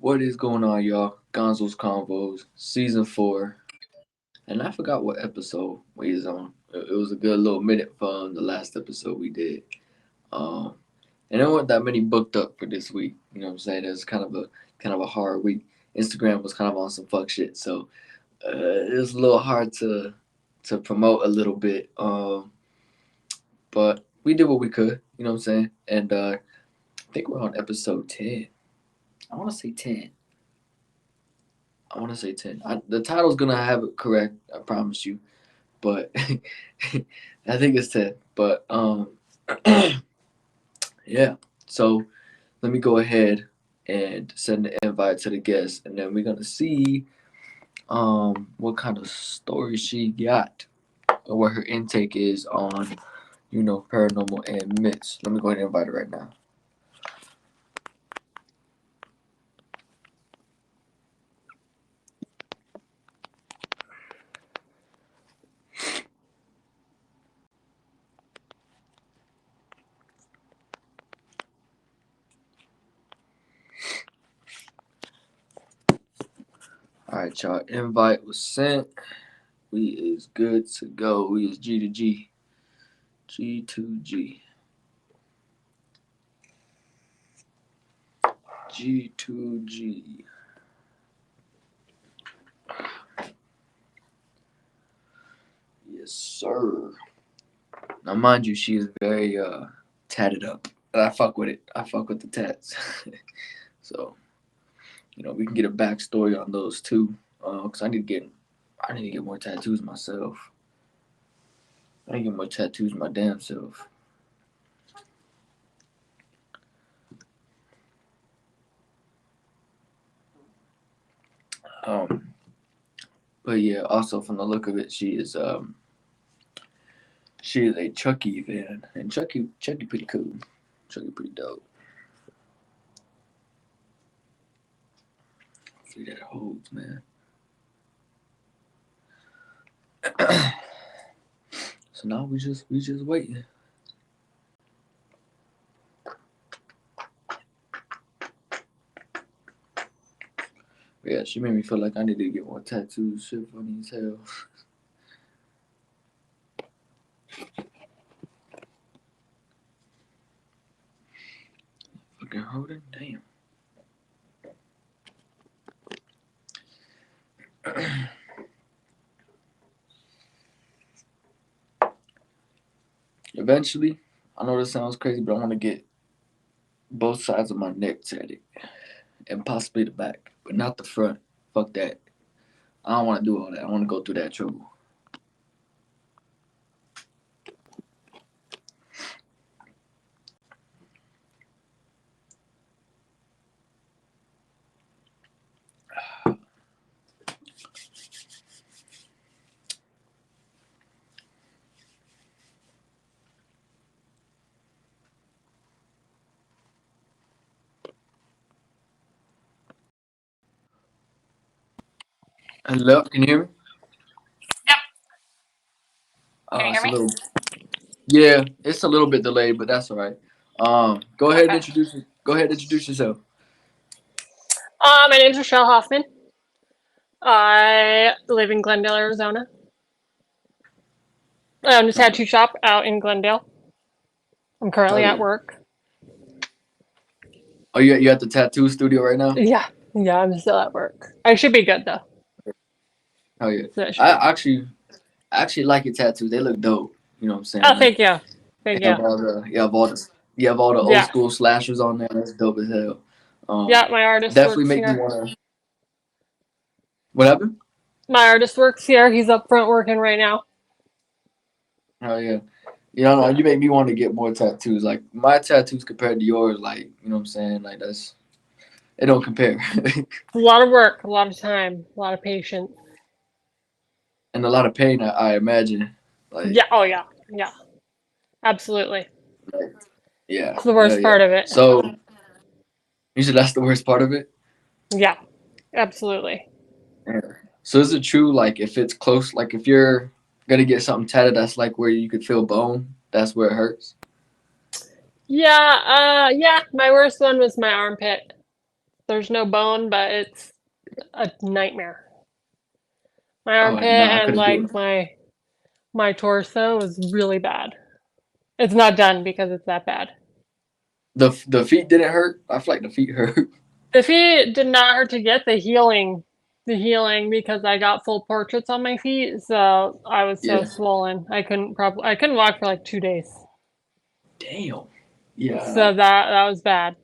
What is going on, y'all? Gonzo's Convos, season 4. And I forgot what episode we is on. It was a good little minute from the last episode we did. Um, and there weren't that many booked up for this week. You know what I'm saying? It was kind of a hard week. Instagram was kind of on some fuck shit, so it was a little hard to promote a little bit. But we did what we could. You know what I'm saying? And I think we're on episode 10. I want to say 10. I want to say 10. The title's gonna have it correct, I promise you. But I think it's 10. But yeah. So let me go ahead and send the invite to the guest, and then we're gonna see what kind of story she got or what her intake is on paranormal and myths. Let me go ahead and invite her right now. All right, y'all. Invite was sent. We is good to go. We is G to G. G to G. G to G. Yes, sir. Now, mind you, she is very tatted up. But I fuck with it. I fuck with the tats. So, we can get a backstory on those too. Cause I need to get more tattoos myself. I need to get more tattoos my damn self. But yeah, also from the look of it, she is a Chucky fan, and Chucky pretty cool. Chucky pretty dope. See that holds, man. So now we just waiting. Yeah, she made me feel like I need to get more tattoos. Shit funny as hell. Fucking holding, damn. Eventually, I know this sounds crazy, but I want to get both sides of my neck tatted, and possibly the back, but not the front. Fuck that. I don't want to do all that. I want to go through that trouble. Hello, can you hear me? Yep. Can you hear It's a me? little, yeah, it's a little bit delayed, but that's all right. Go ahead and Okay. introduce yourself. My name's Rachelle Hoffman. I live in Glendale, Arizona. I own a Okay. tattoo shop out in Glendale. I'm currently Oh at yeah. work. Oh, you at the tattoo studio right now? Yeah, I'm still at work. I should be good though. Oh yeah. So I should be. I actually like your tattoos. They look dope. You know what I'm saying? Oh, Like thank you. Thank you. you have all the old Yeah. school slashers on there. That's dope as hell. Yeah, Um, my artist definitely works make me here. wanna. What happened? My artist works here. He's up front working right now. Oh yeah. No, So you make me want to get more tattoos. Like my tattoos compared to yours, like what I'm saying, like that's it don't compare, a lot of work, a lot of time, a lot of patience. and a lot of pain. I imagine. Like, Yeah. Oh yeah. Yeah. Absolutely. like yeah, It's the yeah, worst yeah. part of it. So you said that's the worst part of it. Yeah. Absolutely. Yeah. So is it true? Like if it's close, like if you're gonna get something tatted, that's like where you could feel bone. That's where it hurts. Yeah, yeah. My worst one was my armpit. There's no bone, but it's a nightmare. My Oh armpit no, I and couldn't do like it. my torso was really bad. It's not done because it's that bad. The feet didn't hurt. I feel like the feet hurt. The feet did not hurt to get the healing because I got full portraits on my feet, so I was so Yeah. swollen. I couldn't walk for like 2 days. Damn. Yeah. So that was bad.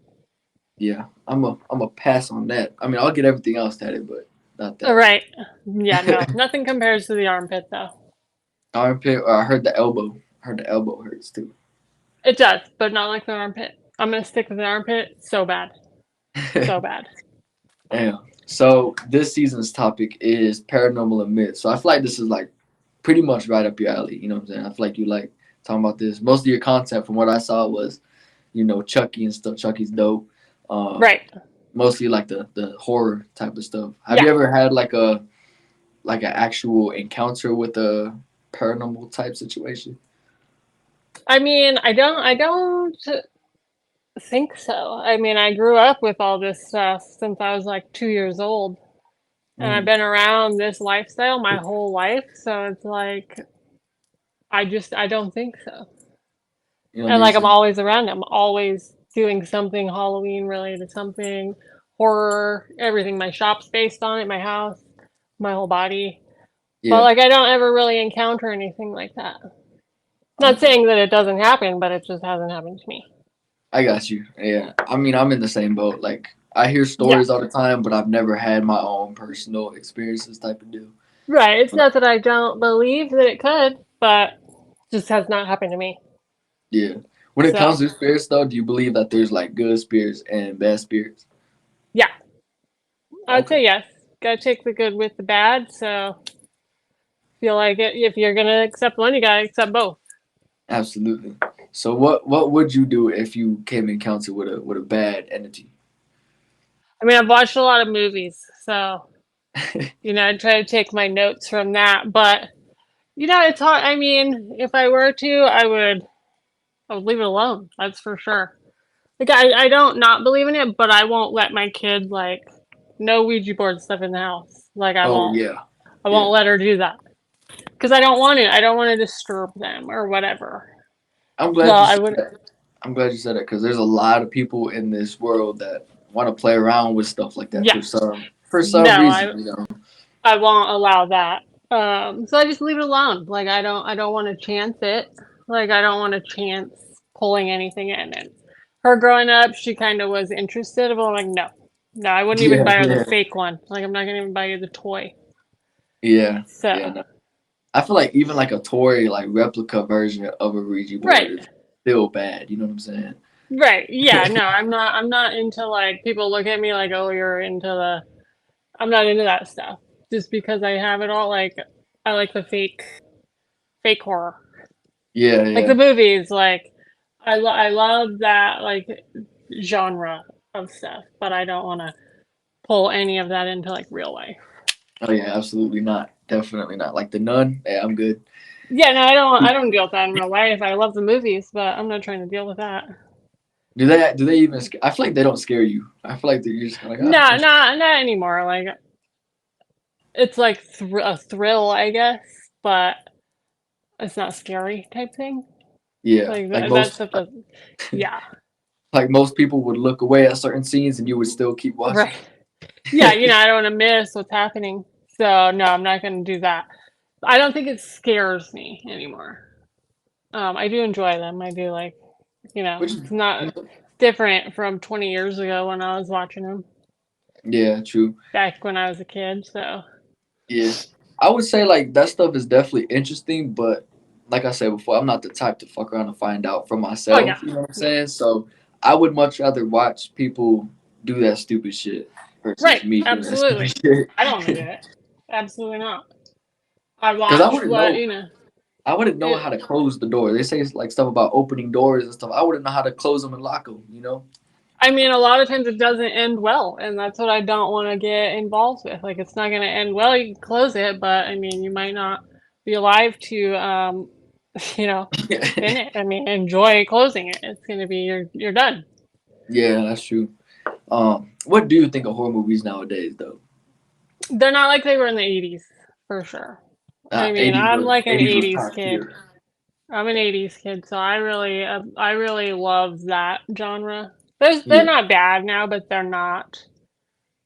Yeah. I'm a pass on that. I mean, I'll get everything else tatted, but not All that. right. Yeah, no, nothing compares to the armpit though. Armpit. I heard the elbow. I heard the elbow hurts too. It does, but not like the armpit. I'm gonna stick with the armpit. So bad, so bad. Damn. So this season's topic is paranormal and myths. So I feel like this is like pretty much right up your alley. You know what I'm saying? I feel like you like talking about this. Most of your content, from what I saw, was Chucky and stuff. Chucky's dope. Um, Right. Mostly like the horror type of stuff. Have Yeah. you ever had like an actual encounter with a paranormal type situation? I mean, I don't think so. I mean, I grew up with all this stuff since I was like 2 years old, and I've Mm. been around this lifestyle my whole life. So it's like I don't think so. You don't And think like I'm so? always around. I'm always doing something Halloween related, something horror, everything. My shop's based on it, my house, my whole body. But Yeah. like I don't ever really encounter anything like that. Not Okay. saying that it doesn't happen, but it just hasn't happened to me. I got you. Yeah. I mean, I'm in the same boat. Like I hear Yeah. stories all the time, but I've never had my own personal experiences type of deal. Right. It's But not that I don't believe that it could, but just has not happened to me. yeah. When it So comes to spirits, though, do you believe that there's like good spirits and bad spirits? yeah, I would Okay. say yes. Gotta take the good with the bad. So feel like it, if you're gonna accept one, you gotta accept both. Absolutely. So what would you do if you came in encounter with a bad entity? I mean, I've watched a lot of movies, so I try to take my notes from that. But it's hard. I mean, if I were to, I would leave it alone. That's for sure. Like I don't not believe in it, but I won't let my kid like no Ouija board stuff in the house. Like Oh yeah. I Yeah. won't let her do that because I don't want to. I don't want to disturb them or whatever. I'm So glad you I said would, that. I'm glad you said that because there's a lot of people in this world that want to play around with stuff like that yeah, for some no, reason. I won't allow that. So I just leave it alone. Like I don't want to chance it. Like I don't want to chance pulling anything in. And her growing up, she kind of was interested, but I'm like, no, no, I wouldn't even Yeah, buy her the yeah, fake one. Like I'm not gonna even buy you the toy. yeah, yeah. So No. I feel like even like a toy like replica version of a Ouija board right, is still bad. You know what I'm saying? right, yeah, no, I'm not into like people look at me like, oh, you're into the. I'm not into that stuff. Just because I have it all, like I like the fake horror. Yeah, Like the yeah, movies, like I love that like genre of stuff, but I don't want to pull any of that into like real life. oh yeah, absolutely not. Definitely not. Like the Nun. Yeah, I'm good. Yeah, no, I don't deal with that in real life. I love the movies, but I'm not trying to deal with that. Do they even? I feel like they don't scare you. I feel like you're just kind of like No, not anymore. Like it's like a thrill, I guess, but it's not scary type thing. yeah. Like Like that most stuff doesn't. Yeah, like most people would look away at certain scenes and you would still keep watching. right. Yeah, I don't want to miss what's happening. So no, I'm not going to do that. I don't think it scares me anymore. I do enjoy them. I do like, Which it's not different from 20 years ago when I was watching them yeah, true. back when I was a kid. So, Yeah. I would say like that stuff is definitely interesting, but like I said before, I'm not the type to fuck around and find out for oh yeah, myself. You know what I'm no, saying? So I would much rather watch people do that stupid shit versus right, me doing that stupid absolutely. shit. I don't want to do it. Absolutely not. I Because I watch wouldn't what know. I wouldn't know how it. to close the door. They say like stuff about opening doors and stuff. I wouldn't know how to close them and lock them. You know? I mean, a lot of times it doesn't end well, and that's what I don't want to get involved with. Like, it's not going to end well. You can close it, but I mean, you might not be alive to, you know, finish. I mean, enjoy closing it. It's going to be you're done. Yeah, that's true. What do you think of horror movies nowadays, though? They're not like they were in the 80s, for sure. I mean, 80s I'm was like an 80s was 80s top kid. tier. I'm an 80s kid, so I really love that genre. They're Yeah. not bad now, but they're not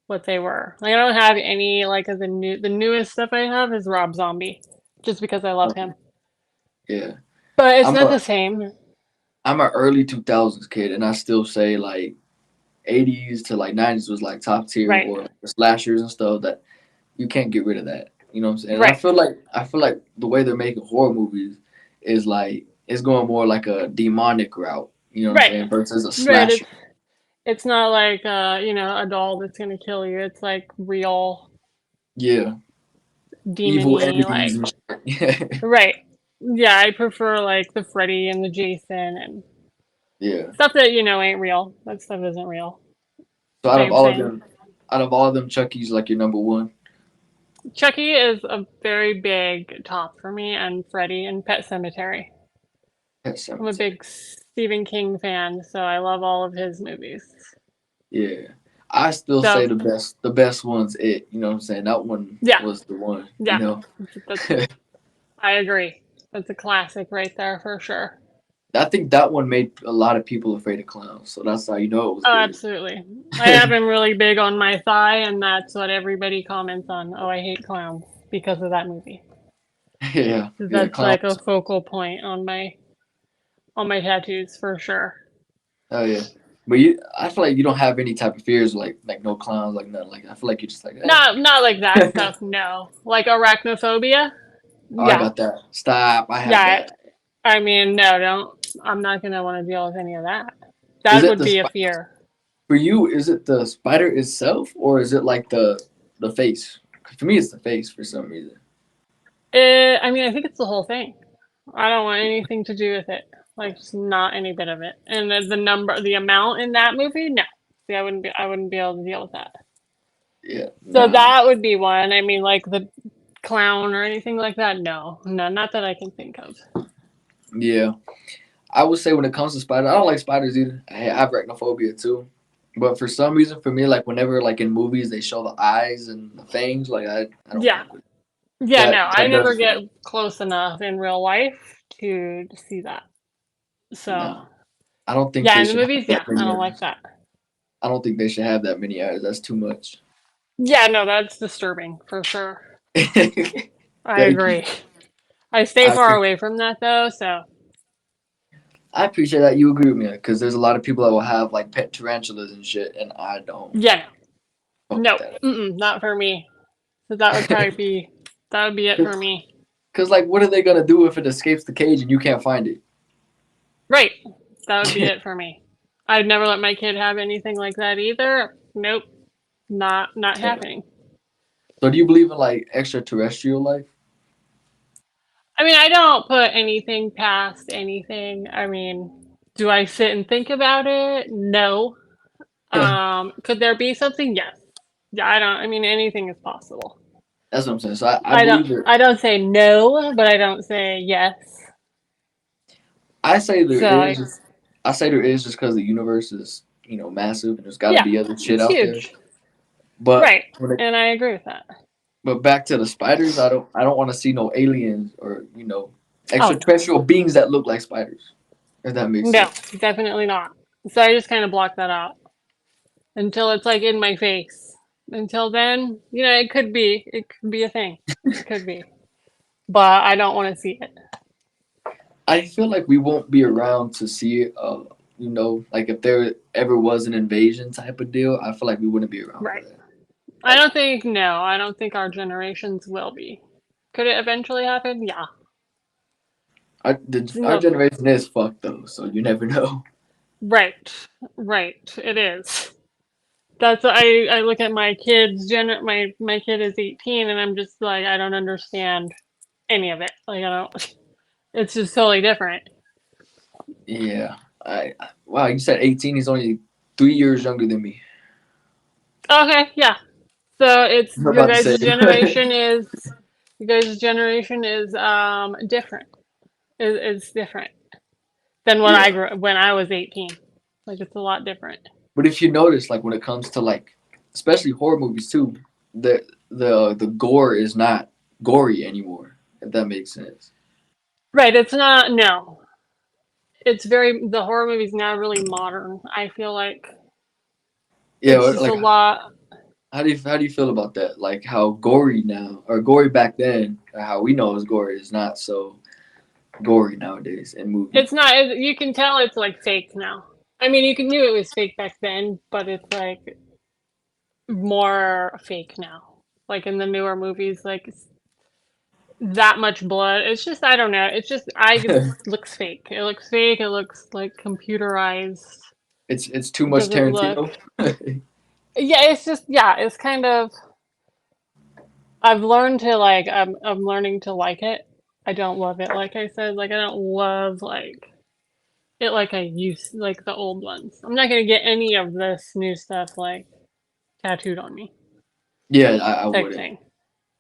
what they were. Like I don't have any like of the newest stuff I have is Rob Zombie, just because I love Okay. him. Yeah. But it's I'm not a the same. I'm an early 2000s kid, and I still say like 80s to like 90s was like top tier, Right. or like the slashers and stuff that you can't get rid of that. You know what I'm saying? And Right. I feel like the way they're making horror movies is like it's going more like a demonic route. You know what I'm Right. saying? Versus a Right. slasher. It's not like a doll that's gonna kill you. It's like real Yeah. Evil demony entities like and shit. right. Yeah, I prefer like the Freddy and the Jason and Yeah. stuff that ain't real. That stuff isn't real. So Same thing. out of all of them, Chucky's like your number one. Chucky is a very big top for me, and Freddy and Pet Cemetery. Pet I'm a Cemetery. big Stephen King fan, so I love all of his movies. Yeah. I still So say the best one's it. You know what I'm saying? That one yeah, was the one, you yeah, know? that's I agree. That's a classic right there for sure. I think that one made a lot of people afraid of clowns, so that's how you know it was Oh, good. absolutely. I have him really big on my thigh, and that's what everybody comments on. Oh, I hate clowns because of that movie. Yeah, yeah, That's like a clowns. focal point on my tattoos for sure. Oh yeah, but I feel like you don't have any type of fears like no clowns, like nothing like. I feel like you're just like, eh. Not like that stuff. No, like arachnophobia. Oh, I Yeah, got that. Stop. I have yeah. that. I mean, no, don't. I'm not gonna want to deal with any of that. Is That it would be a fear. for you? Is it the spider itself, or is it like the face? For me, it's the face for some reason. I mean, I think it's the whole thing. I don't want anything to do with it. Like, just not any bit of it. And the amount in that movie, no. See, I wouldn't be able to deal with that. Yeah, So nah. that would be one. I mean, like the clown or anything like that, no, no, not that I can think of. Yeah, I would say when it comes to spiders, I don't like spiders either. I have arachnophobia too. But for some reason, for me, like whenever like in movies they show the eyes and the fangs, like I don't Yeah, fuck with it. yeah, no, I That does never it for get me. close enough in real life to see that. So No, I don't think yeah, they in the should have movies, that yeah, I many don't like eyes. that. I don't think they should have that many eyes. That's too much. Yeah, no, that's disturbing for sure. I Thank you. agree. I stay I far appre- away from that though, so I appreciate that you agree with me because there's a lot of people that will have like pet tarantulas and shit, and I don't yeah, fuck with no, that. not for me. So that would be it for me. Because like, what are they gonna do if it escapes the cage and you can't find it? Right, that would be it for me. I'd never let my kid have anything like that either. Nope, not happening. So do you believe in like extraterrestrial life? I mean, I don't put anything past anything. I mean, do I sit and think about it? No. Could there be something? Yes. Yeah, I don't. I mean, anything is possible. That's what I'm saying. So I believe it. I don't say no, but I don't say yes. I say there So is. I say there is just because the universe is massive and there's got to yeah, be other shit it's out there. huge. But Right, and I agree with that. back to the spiders, I don't want to see no aliens or Oh no, extraterrestrial beings that look like spiders. If that makes no, sense. definitely not. So I just kind of block that out until it's like in my face. Until then, it could be a thing. It could be, but I don't want to see it. I feel like we won't be around to see it. Like if there ever was an invasion type of deal, I feel like we wouldn't be around for Right. that. I don't think no. I don't think our generations will be. Could it eventually happen? Yeah. Our No. generation is fucked though, so you never know. Right. Right. It is. That's I look at my my kid is 18 and I'm just like I don't understand any of it. Like I don't it's just totally different. Yeah. Wow, you said 18. He's only 3 years younger than me. Okay, yeah. So it's I'm about to say. your guys' generation is different. It's different than Yeah. when I was 18. Like it's a lot different. But if you notice, like when it comes to like, especially horror movies too, the gore is not gory anymore. If that makes sense. Right, it's not, no. It's very, the horror movies now really modern. I feel like Yeah, it's just a like lot. how do you feel about that? Like how gory now or gory back then, or how we know is gory is not so gory nowadays in movies. It's not, you can tell it's like fake now. I mean, you can knew it was fake back then, but it's like more fake now. Like in the newer movies, like that much blood. It's just, I don't know. It's just, it looks fake. It looks fake. It looks like computerized. It's too It much doesn't look. Tarantino. Yeah, it's just, yeah, it's kind of. I've learned to like. I'm learning to like it. I don't love it. Like I said, like I don't love like it like I used like the old ones. I'm not gonna get any of this new stuff like tattooed on me Yeah, I type wouldn't. thing.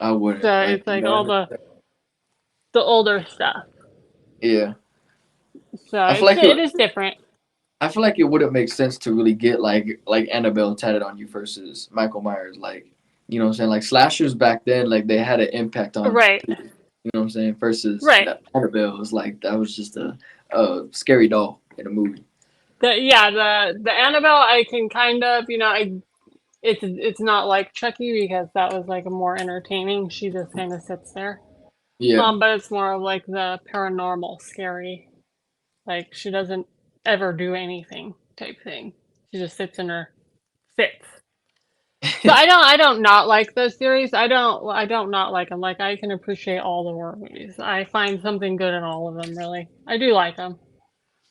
I wouldn't. So Like it's like all none. the older stuff. Yeah, So I feel like it is different. I feel like it wouldn't make sense to really get like Annabelle tatted on you versus Michael Myers. Like, you know what I'm saying? Like slashers back then, like they had an impact on Right. people. You know what I'm saying? Versus Right. that Annabelle was like that was just a scary doll in a movie. The Annabelle I can kind of, it's not like Chucky because that was like a more entertaining. She just kind of sits there. Yeah, But it's more of like the paranormal scary. Like she doesn't ever do anything type thing. She just sits. So I don't not like those series. I don't not like them. Like I can appreciate all the horror movies. I find something good in all of them. Really, I do like them.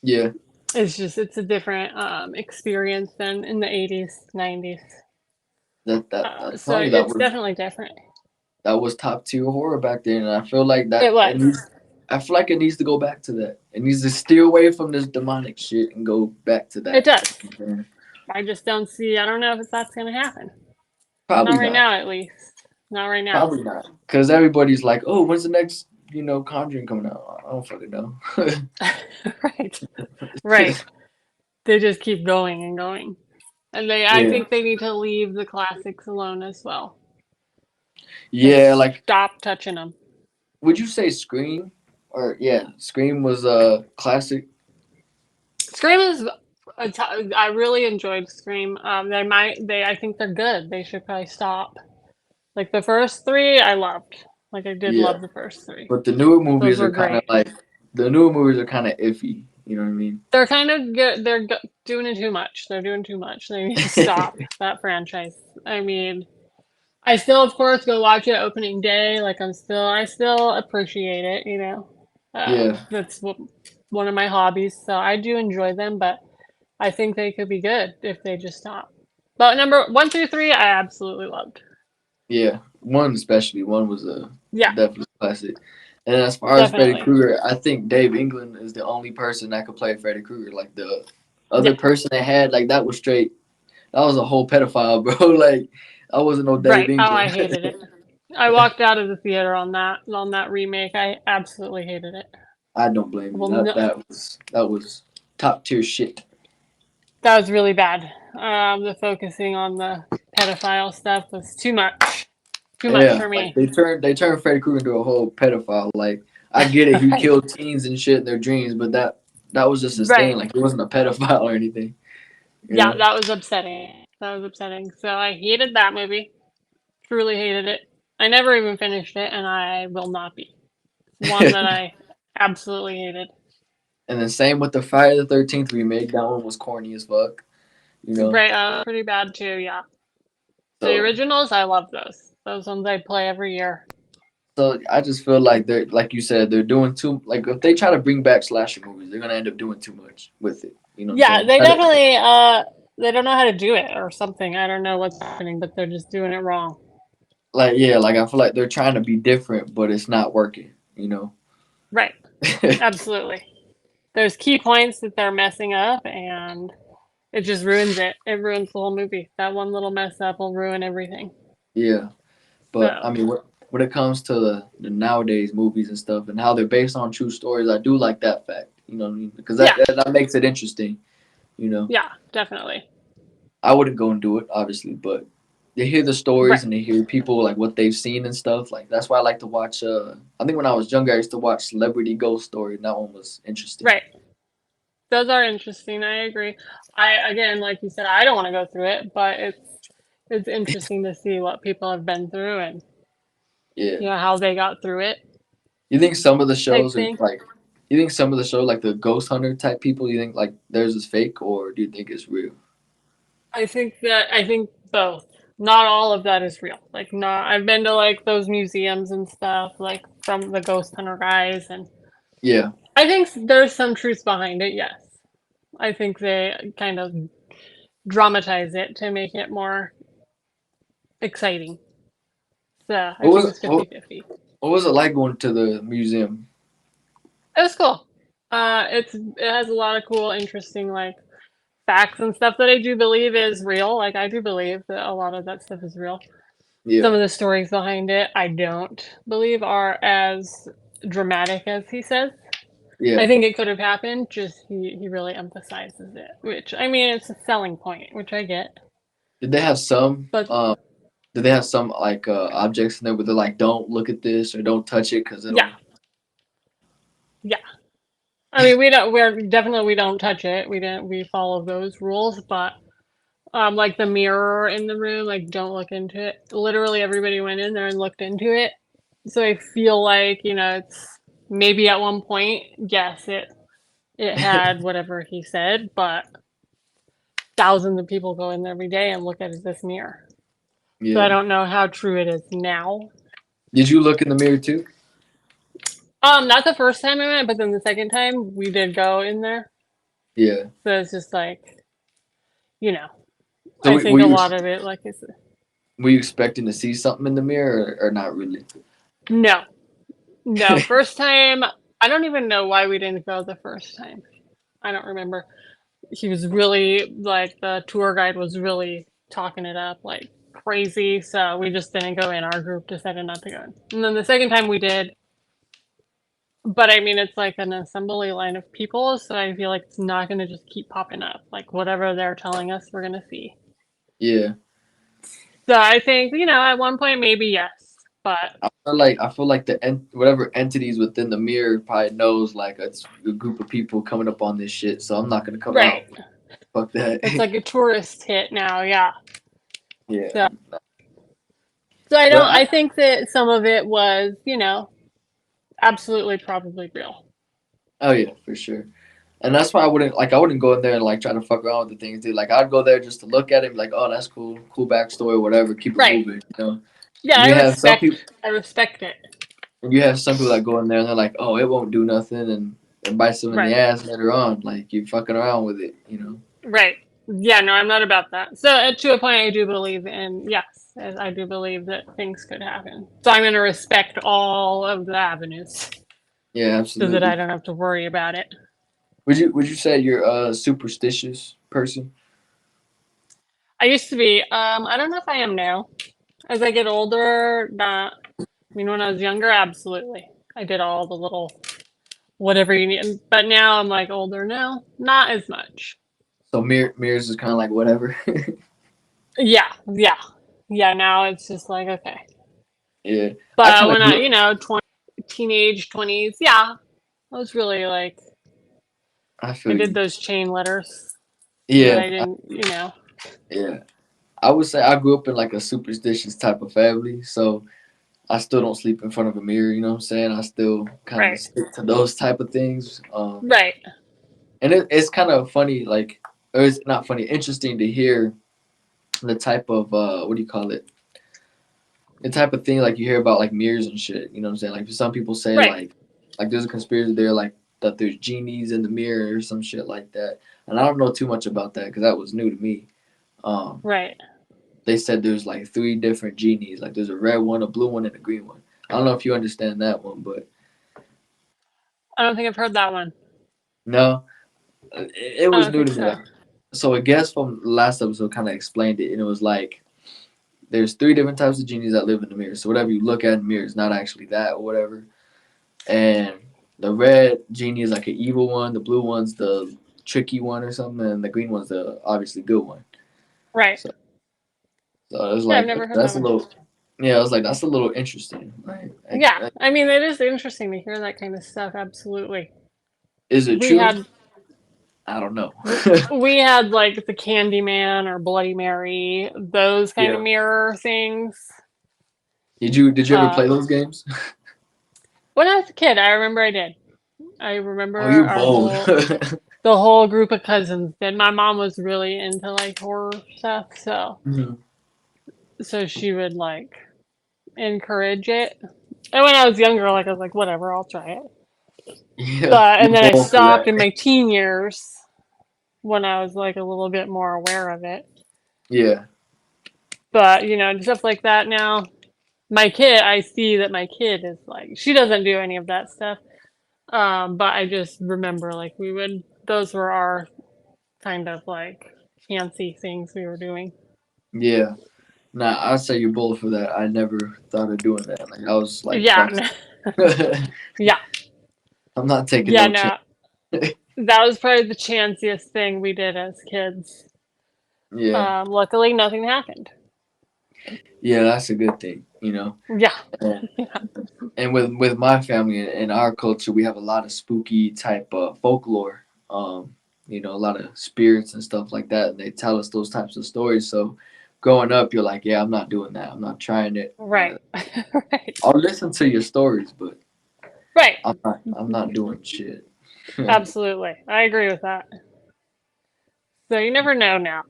yeah. It's just it's a different experience than in the 80s, 90s. I'm So telling you it's definitely different. that was top tier horror back then, and I feel like It was. I feel like it needs to go back to that. It needs to steer away from this demonic shit and go back to It that. does. I just don't see. I don't know if that's going to happen. Not Probably right not. now, at least. Not right now. Probably not. Because everybody's like, oh, when's the next, Conjuring coming out? I don't fucking know. Right. Right. They just keep going and going. And I Yeah. think they need to leave the classics alone as well. Yeah, Just like, stop touching them. would you say Scream? Or, yeah, Scream was a classic. Scream is. I really enjoyed Scream. I think they're good. They should probably stop. Like the first three, I loved. Like I did Yeah. love the first three. But the newer Those movies were are kind of great. like, the newer movies are kind of iffy. You know what I mean? They're kind of good. Doing it too much. They're doing too much. They need to stop that franchise. I mean, I still, of course, go watch it opening day. Like I still appreciate it. Yeah. That's one of my hobbies. So I do enjoy them, but I think they could be good if they just stop. But number one through three, I absolutely loved. Yeah, one especially. One was a Yeah, definitely classic. And as far as Freddy definitely. Krueger, I think Dave England is the only person that could play Freddy Krueger. Like the other Yeah, person they had, like that was straight. That was a whole pedophile, bro. Like I wasn't no Dave right. Oh, I England. hated it. I walked out of the theater on that remake. I absolutely hated it. I don't blame you. Well, That no, that was top tier shit. that was really bad. The focusing on the pedophile stuff was too much. Too much Yeah, for like me. they turned Freddy Krueger into a whole pedophile. Like I get it, he Right. killed teens and shit in their dreams, but that was just his thing. Right. Like he wasn't a pedophile or anything. You Yeah, know? that was upsetting. That was upsetting. So I hated that movie. Truly hated it. I never even finished it, and I will not be. It's one that I absolutely hated. And then same with the Friday the 13th remake. That one was corny as fuck. You know. Right, pretty bad too. Yeah, the So originals, I love those. Those ones I play every year. so I just feel like they're like you said they're doing too like if they try to bring back slasher movies they're gonna end up doing too much with it. You know what I'm Yeah, saying? they definitely they don't know how to do it or something. I don't know what's happening, but they're just doing it wrong. Like yeah, like I feel like they're trying to be different, but it's not working. You know. Right. Absolutely. There's key points that they're messing up and it just ruins it. It ruins the whole movie. That one little mess up will ruin everything. Yeah, but I So, mean, when it comes to the nowadays movies and stuff and how they're based on true stories, I do like that fact. You know what I mean? Because yeah. that makes it interesting. You know. Yeah, definitely. I wouldn't go and do it, obviously, but they hear the stories Right. and they hear people like what they've seen and stuff. Like that's why I like to watch. I think when I was younger, I used to watch Celebrity Ghost Story, and that one was interesting. Right. Those are interesting. I agree. I again, like you said, I don't want to go through it, but it's interesting to see what people have been through and Yeah. how they got through it You think some of the type shows are thing. like? You think some of the show like the Ghost Hunter type people? You think like theirs is fake, or do you think it's real? I think both. Not all of that is real. Like not I've been to like those museums and stuff, like from the ghost hunter guys, and Yeah. I think there's some truth behind it, yes. I think they kind of dramatize it to make it more exciting. So I What think was it's what, 50-50. what was it like going to the museum? It was cool. It has a lot of cool, interesting like facts and stuff that I do believe is real. Like I do believe that a lot of that stuff is real. Yeah. Some of the stories behind it I don't believe are as dramatic as he says. I Yeah. think it could have happened, just he really emphasizes it, which I mean it's a selling point, which I get. Did they have some? But Did they have some like objects in there where they're like, "Don't look at this" or "Don't touch it" because yeah, it'll. yeah. I mean we don't touch it. We follow those rules, but like the mirror in the room, like don't look into it. Literally everybody went in there and looked into it. So I feel like, it's maybe at one point, yes, it had whatever he said, but thousands of people go in there every day and look at this mirror. So I Yeah. don't know how true it is now. Did you look in the mirror too? Not the first time I went, but then the second time we did go in there. Yeah. So it's just like, you know, So I think a lot of it, like, is were you expecting to see something in the mirror or not really? no, no. First time, I don't even know why we didn't go the first time. I don't remember. He was really like the tour guide was really talking it up like crazy, so we just didn't go in. Our group decided not to go in. And then the second time we did, but I mean it's like an assembly line of people, so I feel like it's not going to just keep popping up. Like whatever they're telling us, we're going to see. Yeah. So I think at one point maybe yes, but I feel like whatever entities within the mirror probably knows like it's a group of people coming up on this shit, so I'm not gonna come right, out. Fuck that. it's like a tourist hit now. Yeah. Yeah. So so I But don't. I think that some of it was absolutely probably real. oh yeah, for sure. And that's why I wouldn't go in there and like try to fuck around with the things, dude. Like I'd go there just to look at it, and be like, oh, that's cool, cool backstory, whatever. Keep it Right. moving, you know. Yeah, And I you have some respect people, I respect it. and you have some people that go in there and they're like, oh, it won't do nothing, and bites them in the Right. ass later on. Like you fucking around with it, you know. Right. Yeah, no, I'm not about that. So, to a point, I do believe in, yes, I do believe that things could happen. So, I'm going to respect all of the avenues Yeah, so that I absolutely. don't have to worry about it. Would you say you're a superstitious person? I used to be, I don't know if I am now. As I get older, not. I mean, when I was younger, absolutely. I did all the little whatever you need. But now I'm like older now, not as much. So mirrors is kind of like whatever. Yeah, yeah. Yeah, now it's just like, okay. Yeah, I But kind of when I, grew. teenage 20s, yeah, I was really like, I I feel did you. those chain letters so that Yeah, I didn't. yeah. I would say I grew up in like a superstitious type of family, so I still don't sleep in front of a mirror. You know what I'm saying? I still kind of Right, stick to those type of things. right, And it's kind of funny, like, or it's not funny, interesting to hear the type of what do you call it? The type of thing like you hear about like mirrors and shit. You know what I'm saying? Like some people say right, like there's a conspiracy there like that there's genies in the mirror or some shit like that. And I don't know too much about that because that was new to me. Um, right. they said there's like three different genies. Like there's a red one, a blue one, and a green one. I don't know if you understand that one, but I don't think I've heard that one. no, it I was don't new think to me. so. Like, so a guest from the last episode kind of explained it, and it was like there's three different types of genies that live in the mirror. So whatever you look at in the mirror is not actually that or whatever. And the red genie is like an evil one. The blue one's the tricky one or something, and the green one's the obviously good one. Right. So, so it was Yeah, I've like never heard that that's a one. little. Yeah, I was like that's a little interesting. Yeah, I mean, it is interesting to hear that kind of stuff. Absolutely. Is it We true? had I don't know. we had like the Candyman or Bloody Mary, those kind of Yeah. mirror things. Did you ever Uh, play those games? when I was a kid, I remember I did. I Oh, remember you're our bold. whole the whole group of cousins did. My mom was really into like horror stuff, Mhm. so she would like encourage it. And when I was younger, like I was like, whatever, I'll try it. Yeah, But you're and then I bold for stopped that. in my teen years when I was like a little bit more aware of it. Yeah, But stuff like that now. My kid, I see that my kid is like she doesn't do any of that stuff. But I just remember like we would those were our kind of like fancy things we were doing. yeah. Nah, I'd say you're bold for that. I never thought of doing that. Like I was like, Yeah, fuck. I'm yeah, not taking yeah. no chance. No, that was probably the chanciest thing we did as kids. Yeah, Luckily, nothing happened. yeah, that's a good thing. Yeah, And, yeah, and with my family and our culture, we have a lot of spooky type folklore. A lot of spirits and stuff like that, and they tell us those types of stories. So, growing up, you're like, yeah, I'm not doing that. I'm not trying it. right, right, I'll listen to your stories, but right. I'm not doing shit. Absolutely, I agree with that. So you never know now.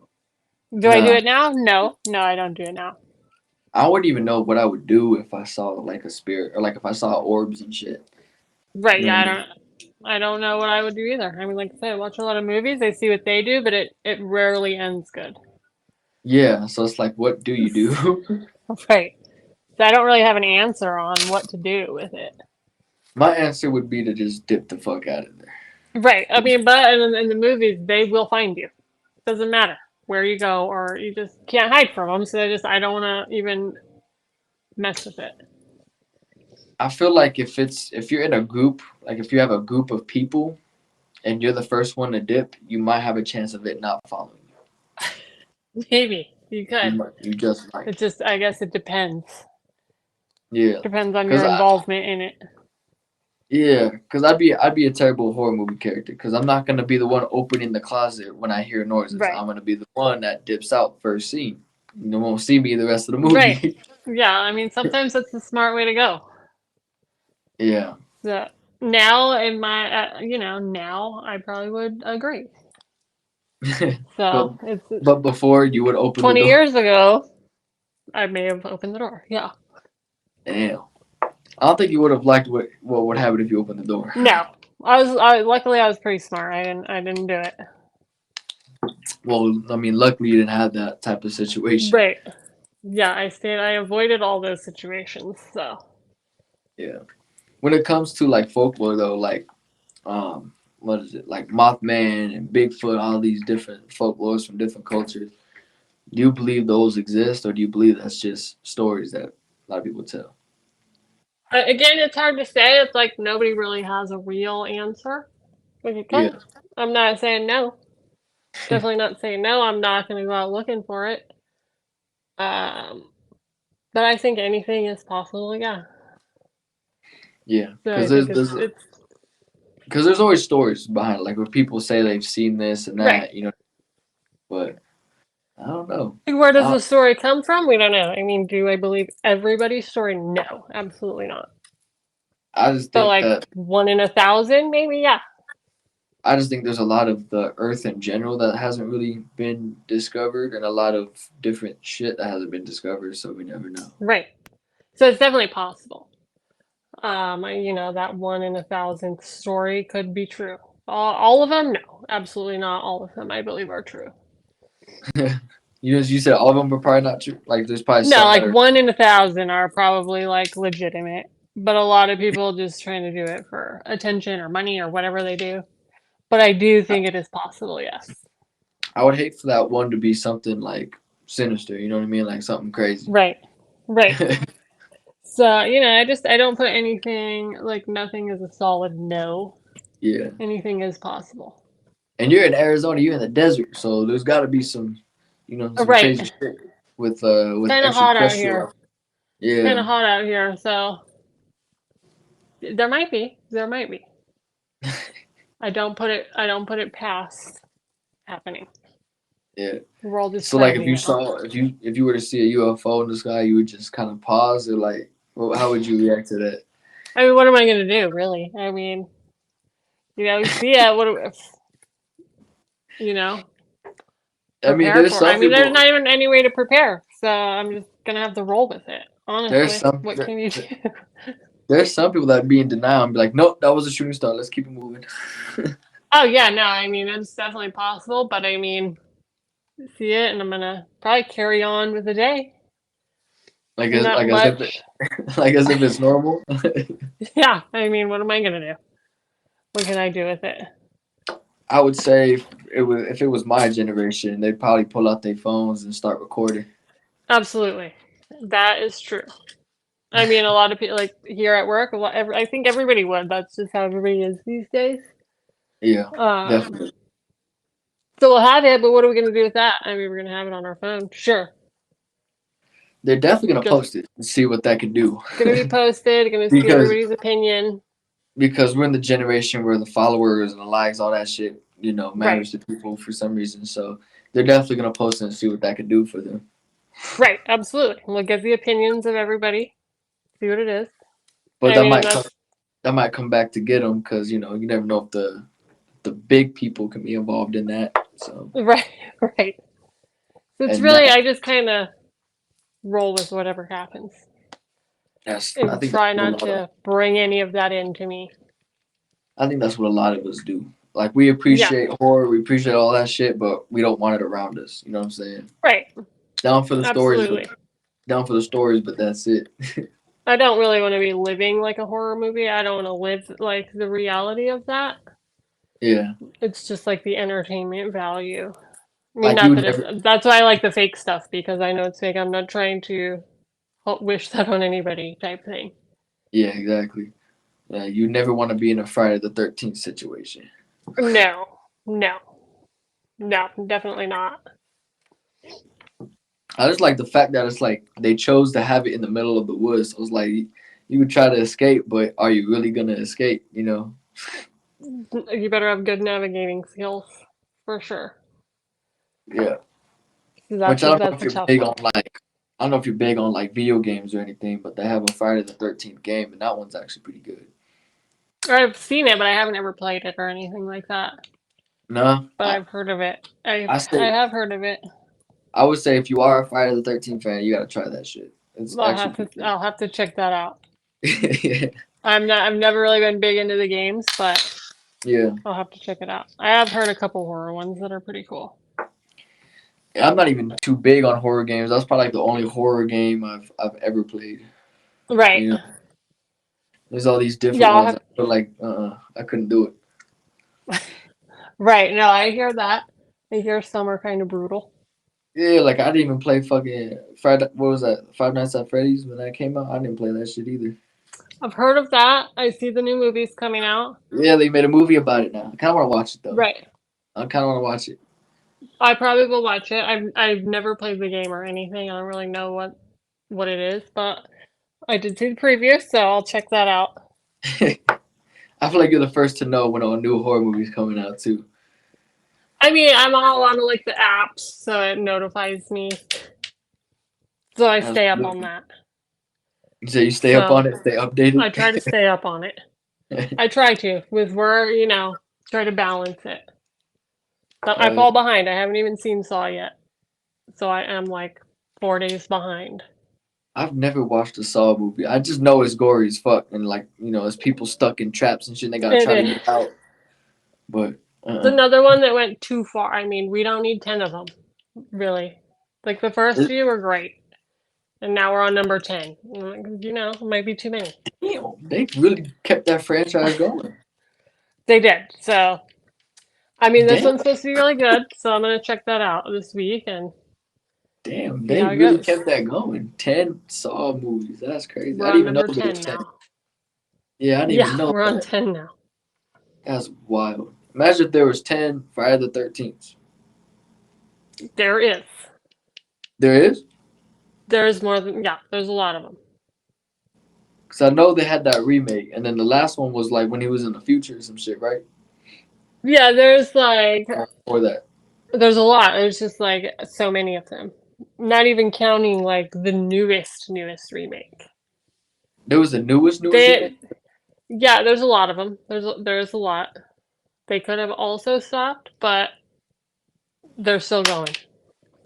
Do I do Nah, it now? No, no, I don't do it now. I wouldn't even know what I would do if I saw like a spirit or like if I saw orbs and shit. You Right? know what Yeah, I I mean? don't. I don't know what I would do either. I mean, like I said, I watch a lot of movies. I see what they do, but it rarely ends good. Yeah, so it's like, what do you do? Right. So I don't really have an answer on what to do with it. My answer would be to just dip the fuck out of there. Right. I mean, but in the movies, they will find you. Doesn't matter where you go, or you just can't hide from them. So I don't want to even mess with it. I feel like if you're in a group, like if you have a group of people and you're the first one to dip, you might have a chance of it not following you. Maybe you could. You just It might. just, I guess, it depends. Yeah, Depends on cause your I involvement in it. yeah, cause I'd be a terrible horror movie character. Cause I'm not gonna be the one opening the closet when I hear noises. Right. I'm gonna be the one that dips out first scene. You won't see me the rest of the Right. movie. Yeah. I mean, sometimes that's the smart way to go. Yeah. So now in my, now I probably would agree. but So it's but before you would open the 20 door. years ago, I may have opened the door. Yeah. Damn. I don't think you would have liked what would happen if you opened the door. No. Luckily I was pretty smart. I didn't do it. Well, I mean, luckily you didn't have that type of situation. Right. Yeah, I avoided all those situations. So Yeah. When it comes to like folklore though, like what is it? Like Mothman and Bigfoot, all these different folklores from different cultures. Do you believe those exist or do you believe that's just stories that a lot of people tell? again, it's hard to say. It's like nobody really has a real answer. Like it could. Yeah. I'm not saying no. Definitely not saying no. I'm not going to go out looking for it. Um, but I think anything is possible. Yeah. Yeah. So Cuz I there's think there's it's cuz there's always stories behind it, like where people say they've seen this and right. that, but I don't know. Like, where does I, the story come from? We don't know. I mean, do I believe everybody's story? No, absolutely not. I just But think like that 1 in 1,000, maybe. Yeah. I just think there's a lot of the earth in general that hasn't really been discovered and a lot of different shit that hasn't been discovered, so we never know. Right. So it's definitely possible. That 1 in 1,000 story could be true. All of them? No, absolutely not. All of them, I believe, are true. You said all of them are probably not true. Like there's probably No, some that like are 1 in 1,000 are probably like legitimate, but a lot of people just trying to do it for attention or money or whatever they do. But I do think it is possible. Yes. I would hate for that one to be something like sinister, you know what I mean? Like something crazy. Right. Right. So, I don't put anything like nothing is a solid no. Yeah. Anything is possible. And you're in Arizona, you're in the desert, so there's gotta be some you know, some Right. crazy shit It's with kind of hot out here. extraterrestrial. It's kind Yeah, of hot out here, so there might be. There might be. I don't put it past happening. yeah. The world is So like, if crazy you now. saw if you were to see a UFO in the sky, you would just kind of pause or like, well, how would you react to that? I mean, what am I going to do, really? I mean, you see it. You know, I mean, prepare there's for it. I some mean, there's people. not even any way to prepare, so I'm just going to have to roll with it. There's Honestly, some what can you do? there's some people that be in denial and be like, nope, that was a shooting star. Let's keep it moving. Oh yeah, no, I mean it's definitely possible, but I mean, see it, and I'm gonna probably carry on with the day. Not Like as if much. like as if it's normal. Yeah, I mean, what am I gonna do? What can I do with it? I would say if it was my generation, they'd probably pull out their phones and start recording. Absolutely, that is true. I mean, a lot of people like here at work. I think everybody would. That's just how everybody is these days. Yeah, Um, definitely. so we'll have it, but what are we gonna do with that? I mean, we're gonna have it on our phone, sure. They're definitely gonna Just post it and see what that could do. gonna be posted. Gonna see because everybody's opinion. because we're in the generation where the followers and the likes, all that shit, Right, matters to people for some reason. So they're definitely gonna post it and see what that could do for them. right, absolutely. We'll get the opinions of everybody. See what it is. But I mean, and that's that might come back to get them because you never know if the big people can be involved in that. So right, right. So it's and really, I just kind of roll with whatever happens I and think that's try what a not lot of to bring any of that into me. I think that's what a lot of us do. Like, we Yeah, appreciate horror, we appreciate all that shit, but we don't want it around us. You know what I'm saying? right, Down for the stories, but absolutely. that's it. I don't really want to be living like a horror movie. I don't want to live like the reality of that. Yeah, It's just like the entertainment value. I mean, like you not would that it's, never. that's why I like the fake stuff because I know it's fake. I'm not trying to wish that on anybody type thing. Yeah, exactly. Yeah, you never want to be in a Friday the 13th situation. No, no, no, definitely not. I just like the fact that it's like they chose to have it in the middle of the woods. So it's like you would try to escape, but are you really gonna escape? You know? You better have good navigating skills for sure. Yeah. Which That's I a, don't know that's if a you're tough big one. on like I don't know if you're big on like video games or anything, but they have a Friday the 13th game, and that one's actually pretty good. I've seen it, but I haven't ever played it or anything like that. No, But I've heard of it. I I say have heard of it. I would say if you are a Friday the 13th fan, you gotta try that shit. It's actually pretty I'll have to check that out. good. I've never really been big into the games, but Yeah, I'll have to check it out. I have heard a couple horror ones that are pretty cool. I'm not even too big on horror games. That's probably like the only horror game I've ever played. Right. You know, there's all these Yeah, different I'll ones. have I feel like I couldn't do it. right. No, I hear that. I hear some are kind of brutal. Yeah, like I didn't even play fucking Friday. What was that? Five Nights at Freddy's when that came out. I didn't play that shit either. I've heard of that. I see the new movies coming out. Yeah, they made a movie about it now. I kind of want to watch it though. Right. I kind of want to watch it. I probably will watch it. I've never played the game or anything. I don't really know what it is, but I did see the preview, so I'll check that out. I feel like you're the first to know when a new horror movie's coming out too. I mean, I'm all on like the apps, so it notifies me, so I That's stay up on good. that. So you stay up So on it, stay updated. I try to stay up on it. I try to with where try to balance it. But I Oh yeah. fall behind. I haven't even seen Saw yet, so I am like 4 days behind. I've never watched a Saw movie. I just know it's gory as fuck, and like it's people stuck in traps and shit. And they gotta It try to is. get out, but It's uh, another one that went too far. I mean, we don't need 10 of them, really. Like the first uh few were great, and now we're on number 10. It might be too many. damn, they really kept that franchise going. They did. So, I mean, this Damn, one's supposed to be really good, so I'm gonna check that out this week and damn, see they how it really goes. kept that going. 10 Saw movies. That's crazy. We're I didn't on even know number there 10 was 10. now. Yeah, I didn't Yeah, even know we're on that. 10 now. That's wild. Imagine if there was 10 Friday the 13th. There is. There is? There's more than yeah. There's a lot of them. Because I know they had that remake, and then the last one was like when he was in the future or some shit, right? Yeah, there's like Or that. there's a lot. There's just like so many of them. Not even counting like the newest remake. There was the newest remake? They yeah, there's a lot of them. There's a lot. They could have also stopped, but they're still going.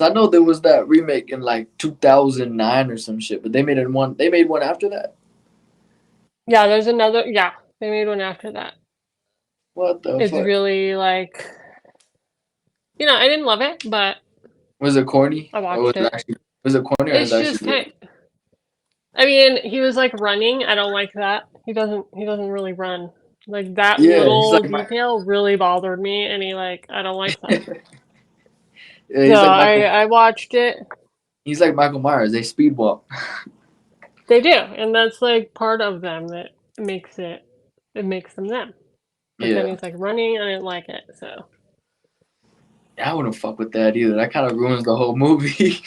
I know there was that remake in like 2009 or some shit, but they made it one. They made one after that. Yeah, there's another. Yeah, they made one after that. What the It's fuck? really like I didn't love it, but Was it corny I or was watched it it. actually? Was it corny or was It's it just actually good? kind. I mean, he was like running. I don't like that. He doesn't really run. Like that Yeah, he's little like detail really bothered me, and I don't like that. yeah, So he's like Michael. I watched it. He's like Michael Myers. They speed walk. They do, and that's like part of them that makes it makes them them. But then Yeah, he's like running. I didn't like it, so I wouldn't fuck with that either. That kind of ruins the whole movie.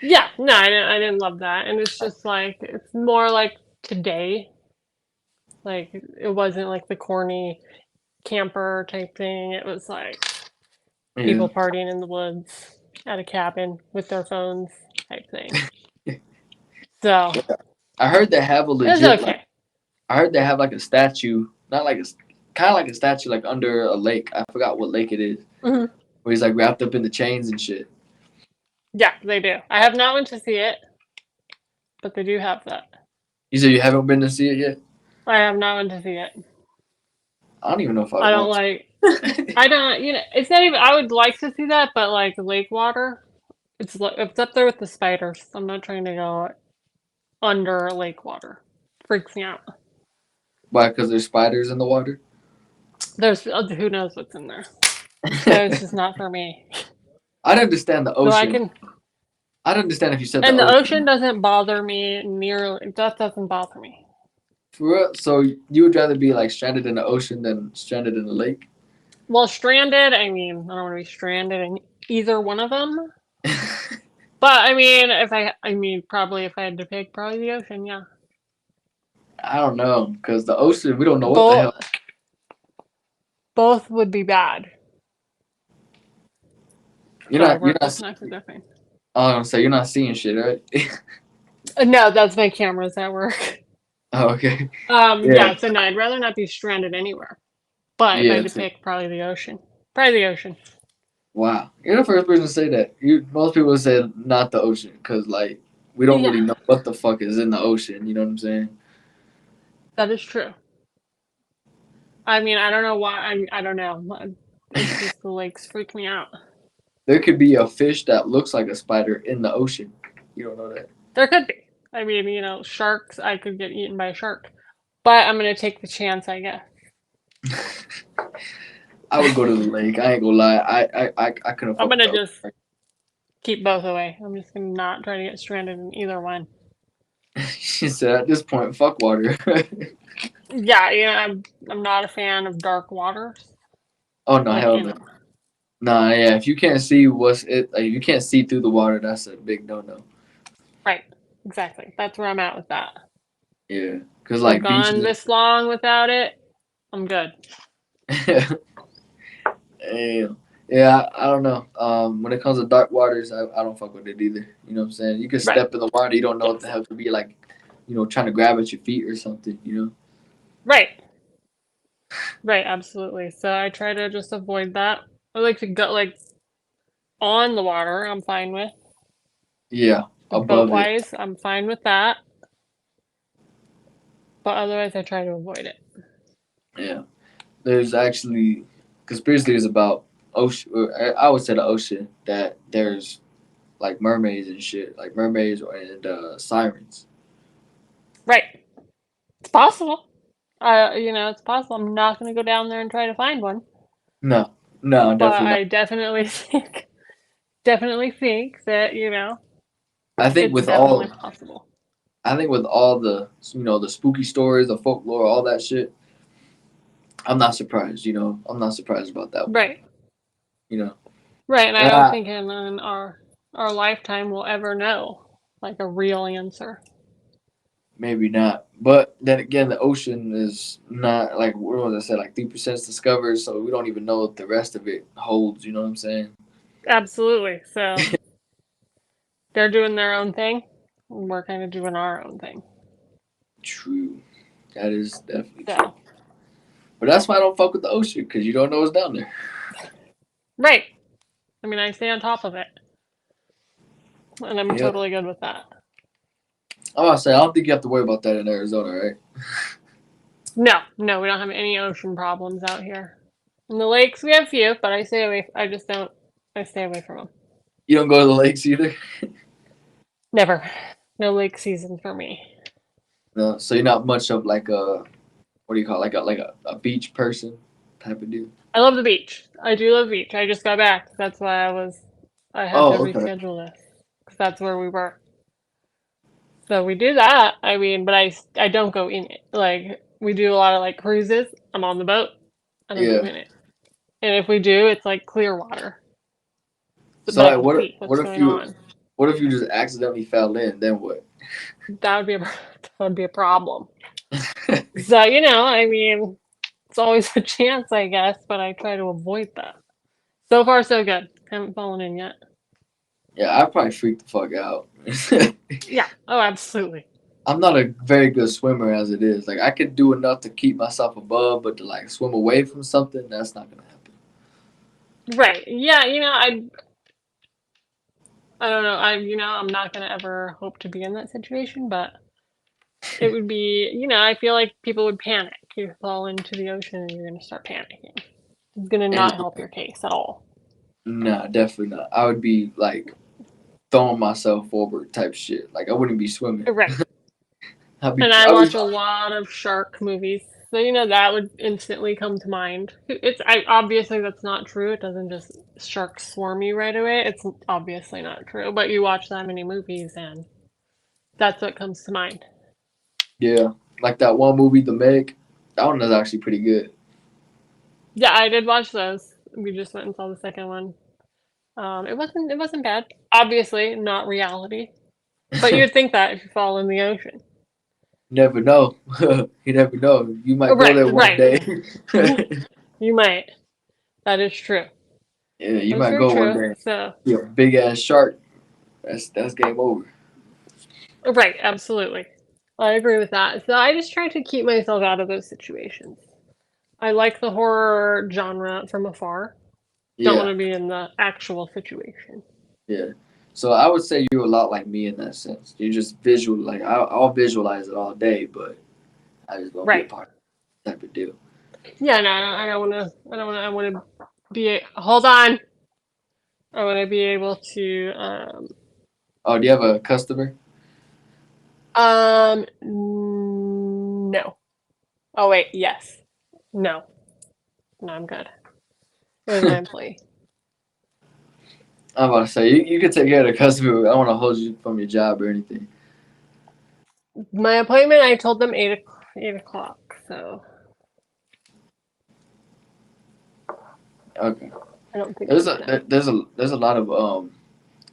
yeah, no, I didn't love that, and it's just like it's more like today. Like it wasn't like the corny camper type thing. It was like Yeah, people partying in the woods at a cabin with their phones type thing. So I heard they have a it was legit like. okay. I heard they have like a statue, not like a, kind of like a statue like under a lake. I forgot what lake it is, Hmm. where he's like wrapped up in the chains and shit. Yeah, they do. I have not went to see it, but they do have that. You said you haven't been to see it yet. I have not went to see it. I don't even know if I I don't want like. to. I don't. It's not even. I would like to see that, but like lake water, it's up there with the spiders. I'm not trying to go under lake water. Freaks me out. Why? Because there's spiders in the water. There's who knows what's in there. So it's just not for me. I'd understand the Though I ocean. can, I'd understand if you said the and the ocean. ocean doesn't bother me nearly. That doesn't bother me. For real? So you would rather be like stranded in the ocean than stranded in the lake? Well, stranded. I mean, I don't want to be stranded in either one of them. But I mean, probably if I had to pick, probably the ocean. Yeah, I don't know, because the ocean, we don't know what the hell. both both would be bad. Sorry, You're work not. just knocked the thing. I was gonna say you're not seeing shit, right? No, that's my cameras at work. Oh, okay. Yeah, Yeah. so no, I'd rather not be stranded anywhere. But if I Yeah. had to pick, probably the ocean. Probably the ocean. Wow, you're the first person to say that. Most people say not the ocean because like we don't Yeah, really know what the fuck is in the ocean. You know what I'm saying? that is true. I mean, I don't know why. I don't know. It's just the lakes freak me out. There could be a fish that looks like a spider in the ocean. You don't know that. There could be. I mean, sharks. I could get eaten by a shark, but I'm gonna take the chance, I guess. I would go to the lake. I ain't gonna lie. I couldn't I'm fuck with gonna the just keep both away. I'm just gonna not try to get stranded in either one. ocean. She said at this point, fuck water. Yeah, I'm not a fan of dark waters. Oh no, Like hell no. Nah, yeah. If you can't see like, if you can't see through the water, that's a big no no. right, exactly. That's where I'm at with that. Yeah, cause I've like gone beaches. this long without it. I'm good. Damn. Yeah, I don't know. When it comes to dark waters, I don't fuck with it either. You know what I'm saying? You can Right. step in the water, you don't know what the Yes. hell could be like, trying to grab at your feet or something, you know? Right. Right. Absolutely. So I try to just avoid that. I like to go like on the water. I'm fine with Yeah, like boat above it. wise. I'm fine with that. But otherwise, I try to avoid it. Yeah. There's actually conspiracy theories about ocean, or I would say the ocean, that there's like mermaids and shit, like mermaids and sirens. Right. It's possible. It's possible. I'm not going to go down there and try to find one. No, no, But definitely not. I definitely think that I think it's with definitely all, possible. I think with all the, the spooky stories, the folklore, all that shit, I'm not surprised. I'm not surprised about that one. Right. You know, Right. And I and don't I, think in our our lifetime will ever know like a real answer. Maybe not. But then again, the ocean is not like what was I said, like 3% is discovered, so we don't even know what the rest of it holds. You know what I'm saying? Absolutely. So they're doing their own thing. And we're kind of doing our own thing. True. That is definitely true. So, But that's why I don't fuck with the ocean because you don't know what's down there. right. I mean, I stay on top of it. And I'm Yeah. totally good with that. I was say I don't think you have to worry about that in Arizona, right? No, no, we don't have any ocean problems out here. In the lakes, we have a few, but I stay away. I just don't. I stay away from them. You don't go to the lakes either. Never. No lake season for me. No, so you're not much of like a what do you call it? Like a beach person type of deal. I love the beach. I do love the beach. I just got back. That's why I had to Oh, okay. reschedule this because that's where we were. So we do that. I mean, but I don't go in it. Like we do a lot of like cruises. I'm on the boat. I don't go Yeah. in it. And if we do, it's like clear water, So but I like, can see what's going on. what if you just accidentally fell in? Then what? That would be a that would be a problem. So I mean, it's always a chance, I guess, but I try to avoid that. So far, so good. Haven't fallen in yet. Yeah, I probably freak the fuck out. Yeah. Oh, absolutely. I'm not a very good swimmer as it is. Like I could do enough to keep myself above, but to like swim away from something, that's not gonna happen. Right. Yeah. I don't know. I'm not gonna ever hope to be in that situation, but it would be. I feel like people would panic. You fall into the ocean and you're gonna start panicking. It's gonna And not help your case at all. nah, definitely not. I would be like throwing myself forward type shit. Like I wouldn't be swimming. Right. I'd be And I I'd be watch a lot of shark movies. So that would instantly come to mind. Obviously that's not true. It doesn't just sharks swarm you right away. It's obviously not true. But you watch that many movies and that's what comes to mind. yeah. Like that one movie, The Meg. That one is actually pretty good. Yeah, I did watch those. We just went and saw the second one. It wasn't bad. Obviously not reality. But you'd think that if you fall in the ocean. Never know. You never know. You might go Right, there one right. day. You might. That is true. Yeah, you That's might very go one true. day. So See a big ass shark. That's game over. right, absolutely. I agree with that. So I just try to keep myself out of those situations. I like the horror genre from afar. Don't want Yeah, to be in the actual situation. yeah. So I would say you're a lot like me in that sense. You just visual like I'll visualize it all day, but I just won't be a Right. part of that type of deal. Yeah, no, I don't want to. I don't want to. I want to be. Hold on. I want to be able to. Oh, do you have a customer? No. Oh wait. Yes. No. No, I'm good. It was my employee. I'm about to say you can take care of the customer. I don't want to hold you from your job or anything. My appointment. I told them 8 o'clock. So Okay. I don't think I'm gonna. There's a lot of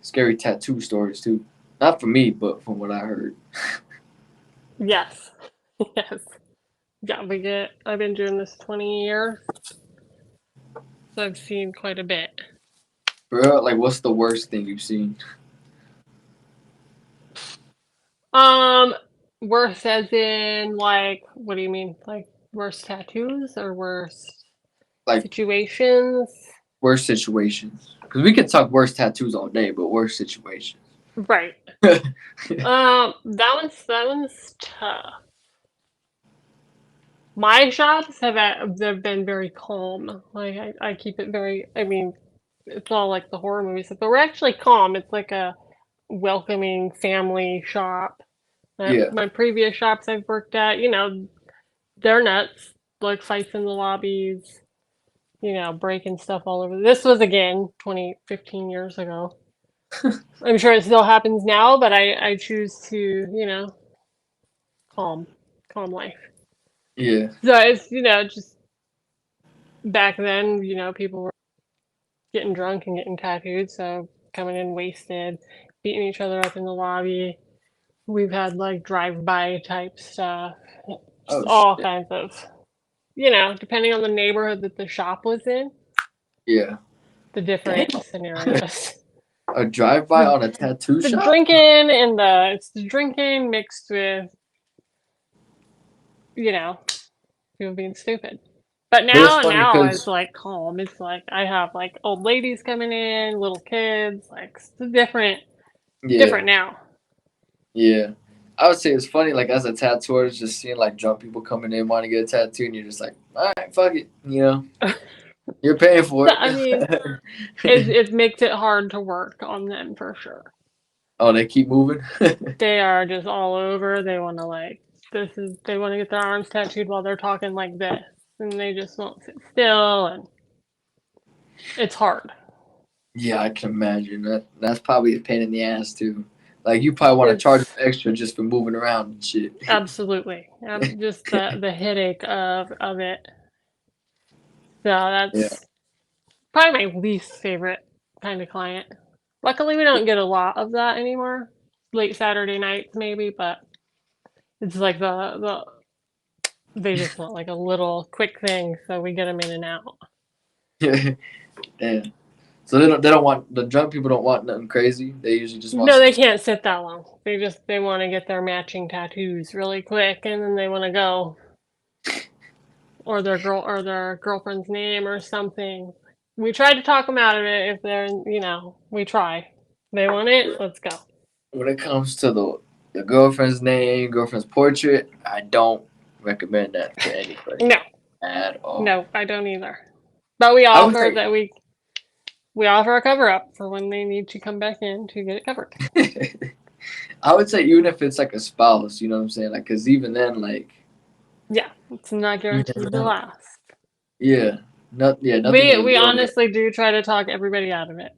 scary tattoo stories too. Not for me, but from what I heard. Yes. Yes. Yeah, we get. I've been doing this 20 years, so I've seen quite a bit. Bro, like what's the worst thing you've seen? Um, Worse as in like, what do you mean? Like worse tattoos or worse Like situations? worst situations? Because we could talk worst tattoos all day, but worst situations. Right. That one's tough. My shops have been very calm. Like I keep it very. I mean, it's all like the horror movies, but we're actually calm. It's like a welcoming family shop. Yeah, My previous shops I've worked at, they're nuts. Like fights in the lobbies, breaking stuff all over. This was again 20, 15 years ago. I'm sure it still happens now, but I choose to, calm, calm life. yeah, So it's, just back then, people were getting drunk and getting tattooed. So coming in wasted, beating each other up in the lobby. We've had like drive-by type stuff, just Oh all shit. kinds of, depending on the neighborhood that the shop was in, Yeah. the Damn. different scenarios. A drive-by the on a tattoo the shop? drinking and it's the drinking mixed with, you know, people being stupid. But But it's funny now it's because like calm. It's like I have like old ladies coming in, little kids, like it's different yeah, different now. yeah. I would say it's funny, like as a tattooer, just seeing like drunk people coming in wanting to get a tattoo, and you're just like, all right, fuck it, you're paying for So I mean, it. it makes it hard to work on them for sure. Oh, they keep moving. They are just all over. They want to like they want to get their arms tattooed while they're talking like this, and they just won't sit still, and it's hard. Yeah, I can imagine that's probably a pain in the ass too. Like you probably want to charge them It's extra just for moving around and shit. absolutely just the headache of it. So Yeah. that's probably my least favorite kind of client. Luckily, we don't get a lot of that anymore. Late Saturday nights, maybe, but it's like they just want like a little quick thing, so we get them in and out. Yeah. So they don't want the drunk people don't want nothing crazy. They usually just want No, some. they can't sit that long. They want to get their matching tattoos really quick, and then they want to go, or their girlfriend's name or something. We try to talk them out of it if they're we try. They want it, let's go. When it comes to the girlfriend's name, girlfriend's portrait, I don't recommend that to anybody No, at all. no, I don't either. But we I would offer say, that we offer a cover up for when they need to come back in to get it covered. I would say even if it's like a spouse, you know what I'm saying? Like, cause even then, like, Yeah, it's not you guaranteed never to know. last. Yeah, nothing We can we go there. honestly do try to talk everybody out of it.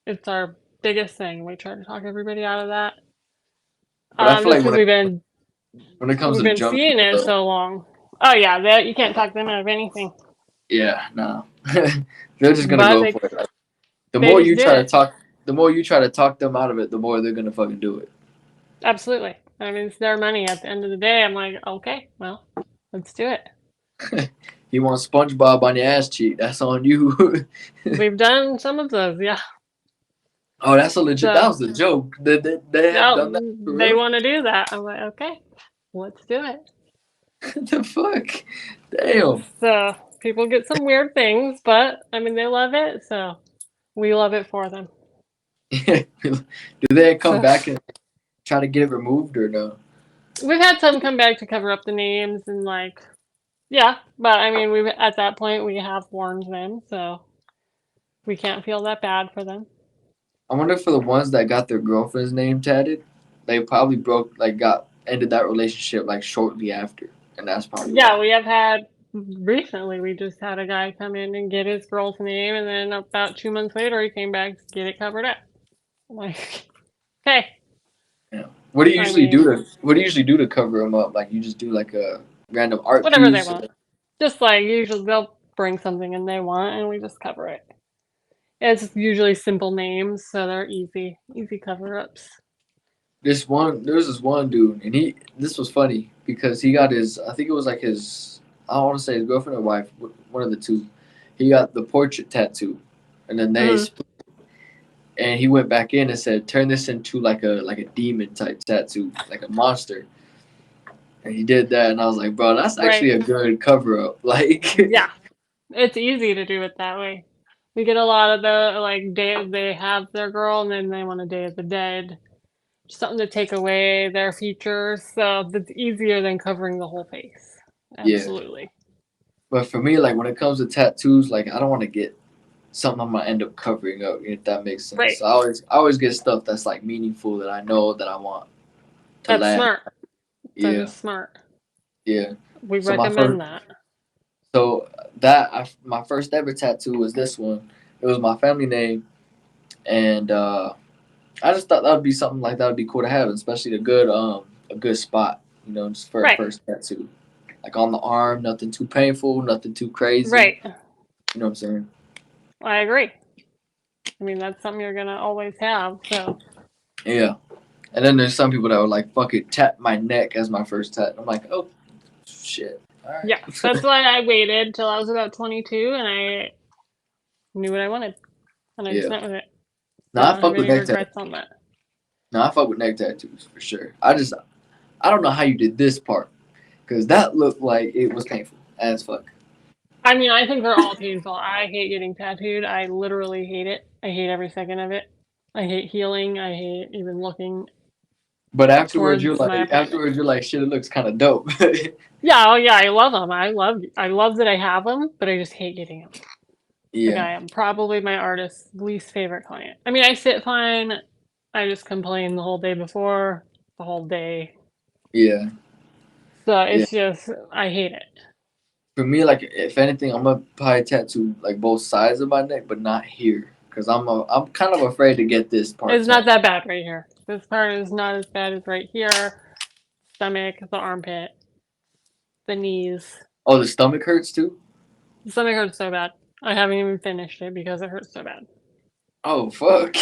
It's our biggest thing. We try to talk everybody out of that. But I feel Just like because when it comes we've to been drunk seeing people, it though, so long. Oh yeah, that you can't talk them out of anything. yeah, no, they're just gonna But go they for it. Like, the they more just you did try to it. talk, the more you try to talk them out of it, the more they're gonna fucking do Absolutely. I mean, it's their money. At the end of the day, I'm like, okay, well, let's do it. it. You want SpongeBob on your ass cheek? That's on you. We've done some of those, yeah. Oh, that's a legit. That So was a joke. They have done that no, for they real. want to do that. I'm like, okay, let's do it. What the fuck? Damn. So people get some weird things, but I mean, they love it, so we love it for them. Do they come So back and try to get it removed or no? we've had some come back to cover up the names and like, yeah, but I mean, we've at that point we have warned them, so we can't feel that bad for them. I wonder for the ones that got their girlfriend's name tatted, they probably got ended that relationship like shortly after, and that's probably Yeah, why. we have had recently. We just had a guy come in and get his girl's name, and then about 2 months later, he came back to get it covered up. I'm like, okay, Yeah. What do you I usually mean, do to What do you usually do to cover them up? Like you just do like a random art whatever they piece. want. Just like usually, they'll bring something and they want, and we just cover it. It's usually simple names, so they're easy cover ups. There's this one dude, and this was funny because he got his, I think it was like his, I don't want to say his girlfriend or wife, one of the two. He got the portrait tattoo, and then Mm-hmm. and he went back in and said, turn this into like a demon type tattoo, like a monster. And he did that, and I was like, bro, that's actually Right? a good cover up. Like, Yeah, it's easy to do it that way. We get a lot of the like day they have their girl, and then they want a Day of the Dead, something to take away their features. So that's easier than covering the whole face. yeah. Absolutely. But for me, like when it comes to tattoos, like I don't want to get something I'm gonna end up covering up, if that makes sense. Right. So I always get stuff that's like meaningful that I know that I want to That's last. smart. That Yeah, is smart. yeah. We So my first, recommend that. so my first ever tattoo was this one. It was my family name, and I just thought that would be something like that would be cool to have, especially a good spot, just for a Right. first tattoo, like on the arm, nothing too painful, nothing too crazy. Right. You know what I'm saying? I agree. I mean, that's something you're gonna always have. So Yeah. And then there's some people that would like fuck it, tap my neck as my first tat. I'm like, oh shit. All right. yeah, that's why I waited till I was about 22 and I knew what I wanted and I just Yeah. went with it. So No, I I don't have fuck with any neck tattoos. regrets on that. No, I fuck with neck tattoos for sure. I don't know how you did this part because that looked like it was painful as fuck. I mean, I think they're all painful. I hate getting tattooed. I literally hate it. I hate every second of it. I hate healing. I hate even looking But towards my appointment. afterwards you're like, shit, it looks kind of dope. Yeah, oh yeah, I love them. I love that I have them, but I just hate getting them. Like Yeah, I am probably my artist's least favorite client. I mean, I sit fine. I just complain the whole day before, the whole day. yeah, So yeah. it's just I hate it. For me, like if anything, I'm gonna probably tattoo like both sides of my neck, but not here, cause I'm kind of afraid to get this part It's not tattooed. that bad right here. This part is not as bad as right here. Stomach, the armpit, the knees. Oh, the stomach hurts too. The stomach hurts so bad. I haven't even finished it because it hurts so bad. Oh fuck.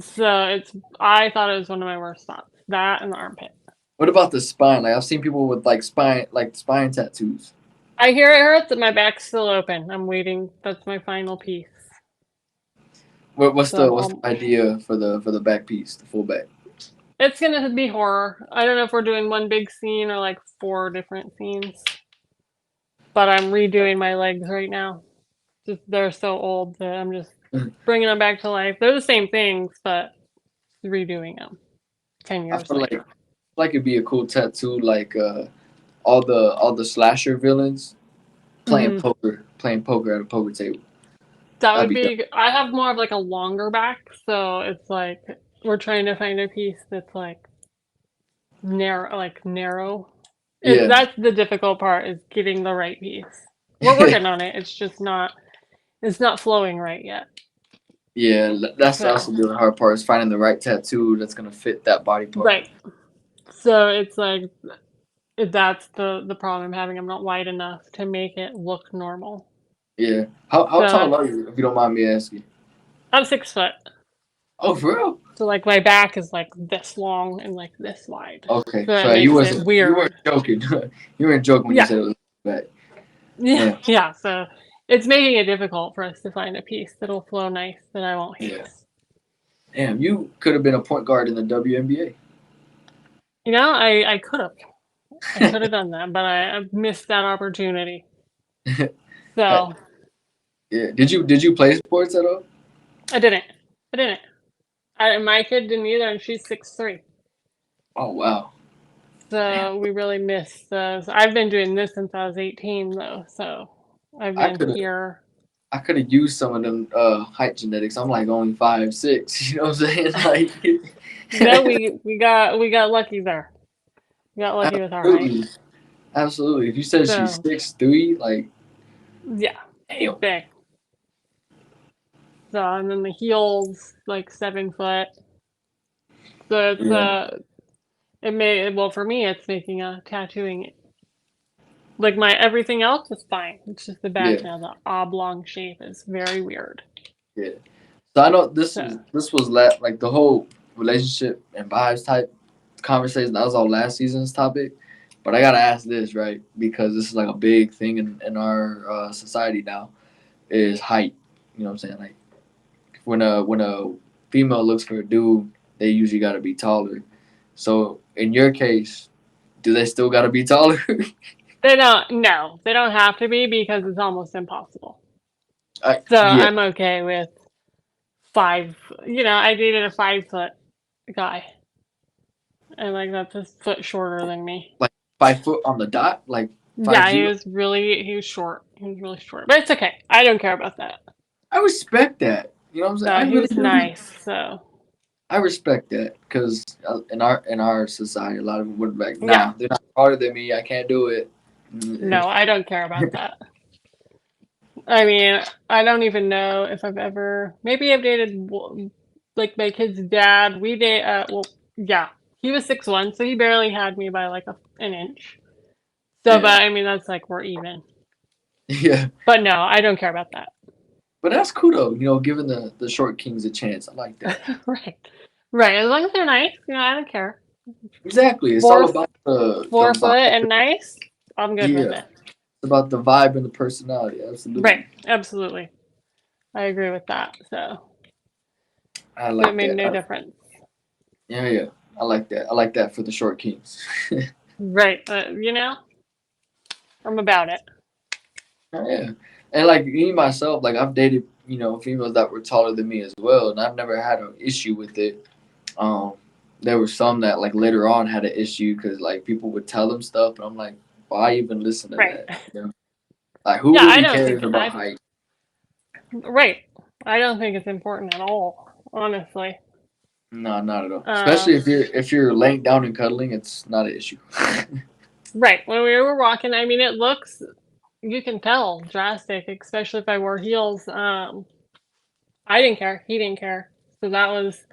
So it's I thought it was one of my worst spots. That and the armpit. What about the spine? Like I've seen people with like spine tattoos. I hear it hurts, but my back's still open. I'm waiting. That's my final piece. So What's the idea for the back piece, the full back? it's gonna be horror. I don't know if we're doing one big scene or like 4 different scenes. But I'm redoing my legs right now. Just they're so old that I'm just bringing them back to life. They're the same things, but redoing them 10 I years feel later. like it'd be a cool tattoo, like all the slasher villains Hmm. playing poker at a poker table. That That'd would be dope. be. I have more of like a longer back, so it's like we're trying to find a piece that's like narrow, like narrow. It Yeah, that's the difficult part is getting the right piece. We're working on it. It's just not. It's not flowing right yet. yeah. That's So also the hard part is finding the right tattoo that's gonna fit that body part. right. So it's like that's the problem I'm having. I'm not wide enough to make it look normal. Yeah. How So tall are you, if you don't mind me asking? I'm 6 foot. Oh, for real? So like my back is like this long and like this wide. Okay. So that So makes it you weren't weird. joking. You weren't joking when you Yeah. said it was back. Yeah. Yeah. Yeah. So it's making it difficult for us to find a piece that'll flow nice that I won't hate. Yeah. Damn, you could have been a point guard in the WNBA. You know, I could have. I could have done that, but I missed that opportunity. Uh, So yeah. Did you play sports at all? I didn't. I didn't. My kid didn't either, and she's 6'3". Oh wow. Damn. So we really missed those. I've been doing this since I was 18, though. So I've I been could have here. I could have used some of them height genetics. I'm like only 5'6". You know what I'm saying? No, Like we got lucky there. We got lucky with our height. absolutely, absolutely. If you said she's So 6'3", like yeah, she's damn. big. So and then the heels like 7 foot. So it's Yeah, it may well for me it's making a tattooing like my everything else is fine. It's just the back yeah, now. The oblong shape is very weird. yeah. So I know So this was like the whole relationship and vibes type conversation. That was our last season's topic. But I gotta ask this right because this is like a big thing in our society now is height. You know what I'm saying? Like when a female looks for a dude, they usually gotta be taller. So in your case, do they still gotta be taller? they don't no, they don't have to be because it's almost impossible. So Yeah, I'm okay with 5. I dated a 5 foot guy, and like that's a foot shorter than me. like 5 foot on the dot, like five Yeah, zero. he was short. He was really short, but it's okay. I don't care about that. I respect that. You know what I'm saying? No, I he really was do. nice. So I respect that because in our society, a lot of them would be like, yeah, nah, they're not harder than me. I can't do it. Mm. no, I don't care about that. I mean, I don't even know if I've ever. Maybe I've dated like my kid's dad. We date. Well, yeah, he was 6'1", so he barely had me by like an inch. So, Yeah, but I mean, that's like we're even. yeah, But no, I don't care about that. But that's cool though, giving the short kings a chance. I like that. Right. Right. As long as they're nice, I don't care. Exactly. It's all Four about the 4 foot vibe. and nice, I'm good with Yeah. it. It's about the vibe and the personality. Right. Absolutely. Absolutely. I agree with that. So I it like made that. no difference. Yeah, yeah. I like that. I like that for the short kings. Right. I'm about it. Yeah. And like me myself, like I've dated, females that were taller than me as well, and I've never had an issue with it. Um, there were some that like later on had an issue because like people would tell them stuff, and I'm like, why even listen to Right. that? Like who Yeah, I really don't cares think about I height? right. I don't think it's important at all, honestly. No, not at all. Especially Um, if you're laying down and cuddling, it's not an issue. right. When we were walking, I mean, it looks you can tell drastic, especially if I wore heels. I didn't care. He didn't care. So that was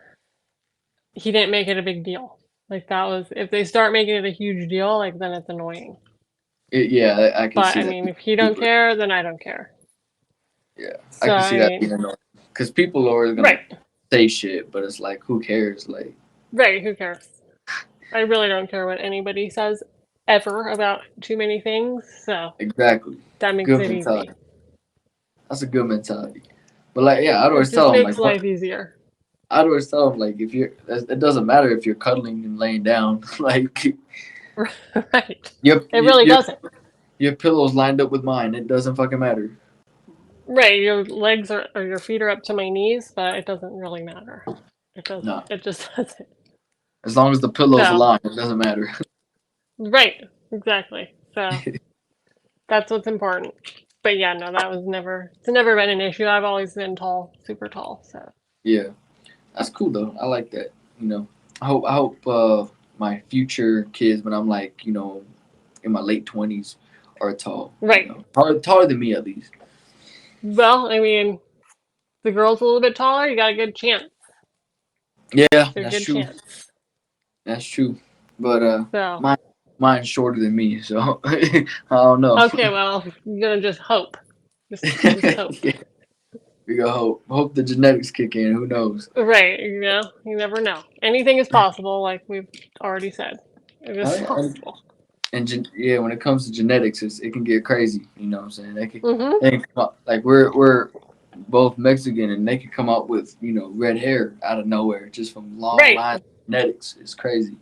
he didn't make it a big deal. Like that was if they start making it a huge deal, like then it's annoying. Yeah, I can But see I that mean, being if he don't super. care, then I don't care. Yeah, I So can I see that being mean, annoying because people are always gonna right, say shit, but it's like, who cares? Like, right. Who cares? I really don't care what anybody says ever about too many things. So exactly, that makes good it mentality. easy. That's a good mentality. But like, yeah, I'd It always just tell them makes like, what? life easier. I'd always tell them like, if you're, it doesn't matter if you're cuddling and laying down. Like, Right. your It your really your, doesn't. your pillow's lined up with mine. It doesn't fucking matter. Right. Your legs are or your feet are up to my knees, but it doesn't really matter. It doesn't. No, It just doesn't. as long as the pillow's So aligned, it doesn't matter. right. Exactly. So that's what's important. But yeah, no, that was never. It's never been an issue. I've always been tall, super tall. So Yeah, that's cool though. I like that. I hope my future kids, when I'm like, in my late 20s, are tall. right. Taller than me at least. Well, I mean, the girl's a little bit taller. You got a good chance. Yeah, A that's good true. chance. That's true. But So mine mine's shorter than me, so I don't know. okay, well, you're gonna just hope. Just hope. Yeah, we go hope the genetics kick in. Who knows? Right, you never know. Anything is possible, like we've already said. It is Oh yeah, possible. yeah, when it comes to genetics, it can get crazy. You know what I'm saying? Mm-hmm. They can come out, like we're both Mexican, and they can come out with red hair out of nowhere just from long Right. lines of genetics. It's crazy.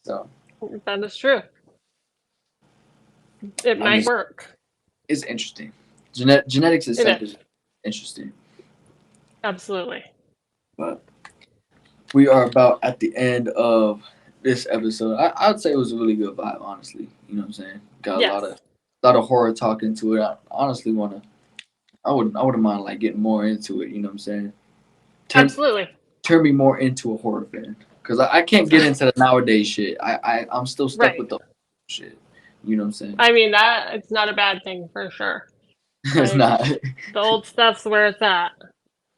So That is true. It I'm might just work. it's interesting. Genetics It itself is is. interesting, Absolutely. but we are about at the end of this episode. I'd say it was a really good vibe, honestly. You know what I'm saying? Got a lot Yes. of horror talk into it. I honestly wanna. I wouldn't mind like getting more into it. You know what I'm saying? Turn Absolutely. turn me more into a horror fan because I can't get into the nowadays shit. I'm still stuck Right. with the shit. You know what I'm saying? I mean that it's not a bad thing for sure. It's Like not. the old stuff's where it's at.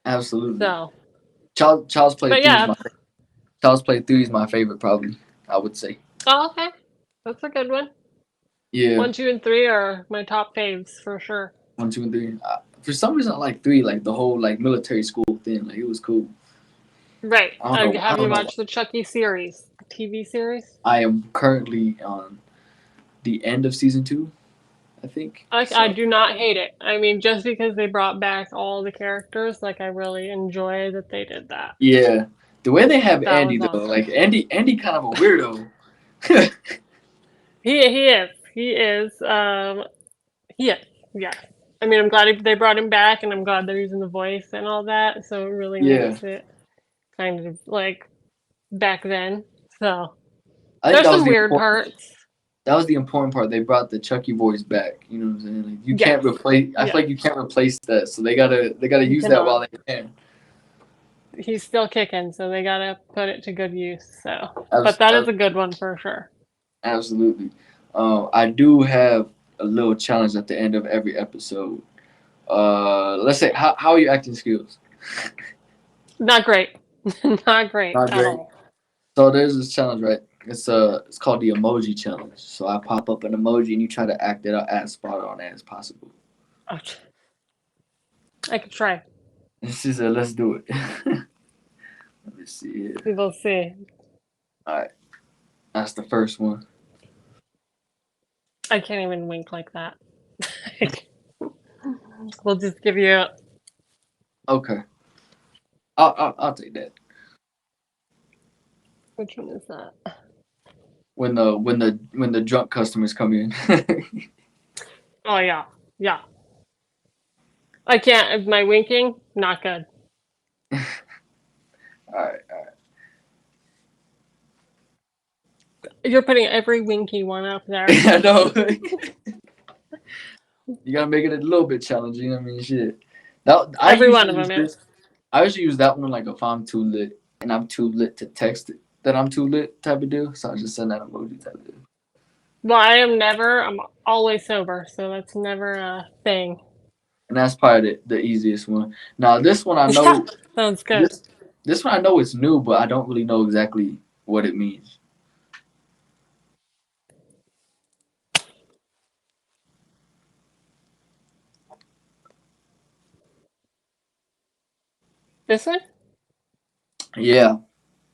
Absolutely. So, Child's Play but 3 is yeah. my Child's Play 3 is my favorite probably. I would say. Oh, okay. That's a good one. Yeah. 1, 2, and 3 are my top faves for sure. One, two, and three. For some reason, I like three. Like the whole like military school thing. Like it was cool. Right. I don't know. I Have don't you know. Why. watched the Chucky series, TV series? I am currently on the end of season 2. I think I so. do not hate it. I mean, just because they brought back all the characters, like I really enjoy that they did that. Yeah, the way they have That Andy was though, awesome. like Andy kind of a weirdo. He is. He is. He is. Yeah. I mean, I'm glad they brought him back, and I'm glad they're using the voice and all that. So it really Yeah, makes it kind of like back then. So I think there's some weird parts. that was the important part. They brought the Chucky voice back. You know what I'm saying? Like you Yes. can't replace. I feel Yes. like you can't replace that. So they gotta You use that while cannot. they can. He's still kicking, so they gotta put it to good use. So, but Abs- that is abs- a good one for sure. Absolutely. I do have a little challenge at the end of every episode. Let's say how are your acting skills? Not great. Not great Not at great. all. So there's this challenge, right? It's called the emoji challenge. So I pop up an emoji and you try to act it out as spot on as possible. Ouch. I could try. And she said, "Let's do it." Let me see here. We will see. All right, that's the first one. I can't even wink like that. We'll just give you. Okay, I'll take that. Which one is that? When the drunk customers come in. Oh yeah, yeah. I can't. My winking, not good. All right. You're putting every winky one up there. I know. You gotta make it a little bit challenging. I mean, shit. That I Every one usually of use them. Yeah. this. I usually use that one like if I'm too lit and I'm too lit to text it that I'm too lit type of deal. So I just send that emoji type of deal. Well, I am never. I'm always sober, so that's never a thing. And that's probably the easiest one. Now this one I Yeah, know sounds good. this this one I know it's new, but I don't really know exactly what it means. This one? Yeah,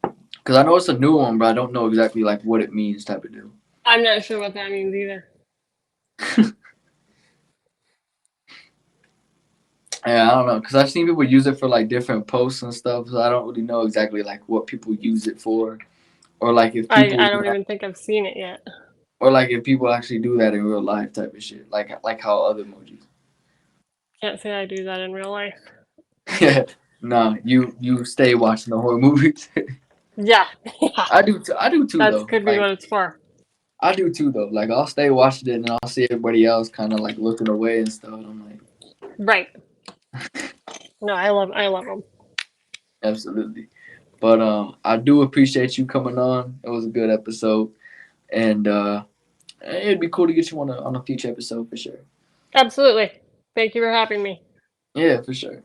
because I know it's a new one, but I don't know exactly like what it means type of deal. I'm not sure what that means either. Yeah, I don't know because I've seen people use it for like different posts and stuff. So I don't really know exactly like what people use it for, or like if people I don't even think I've seen it yet. or like if people actually do that in real life type of shit, like how other emojis. Can't say I do that in real life. Yeah, nah, you stay watching the horror movies. Yeah, yeah. I do too That though. could be Like what it's for. I do too though. Like I'll stay watching it and I'll see everybody else kind of like looking away and stuff. And I'm like, Right. No, I love them. absolutely. But I do appreciate you coming on. It was a good episode, and it'd be cool to get you on a future episode for sure. Absolutely. Thank you for having me. Yeah, for sure.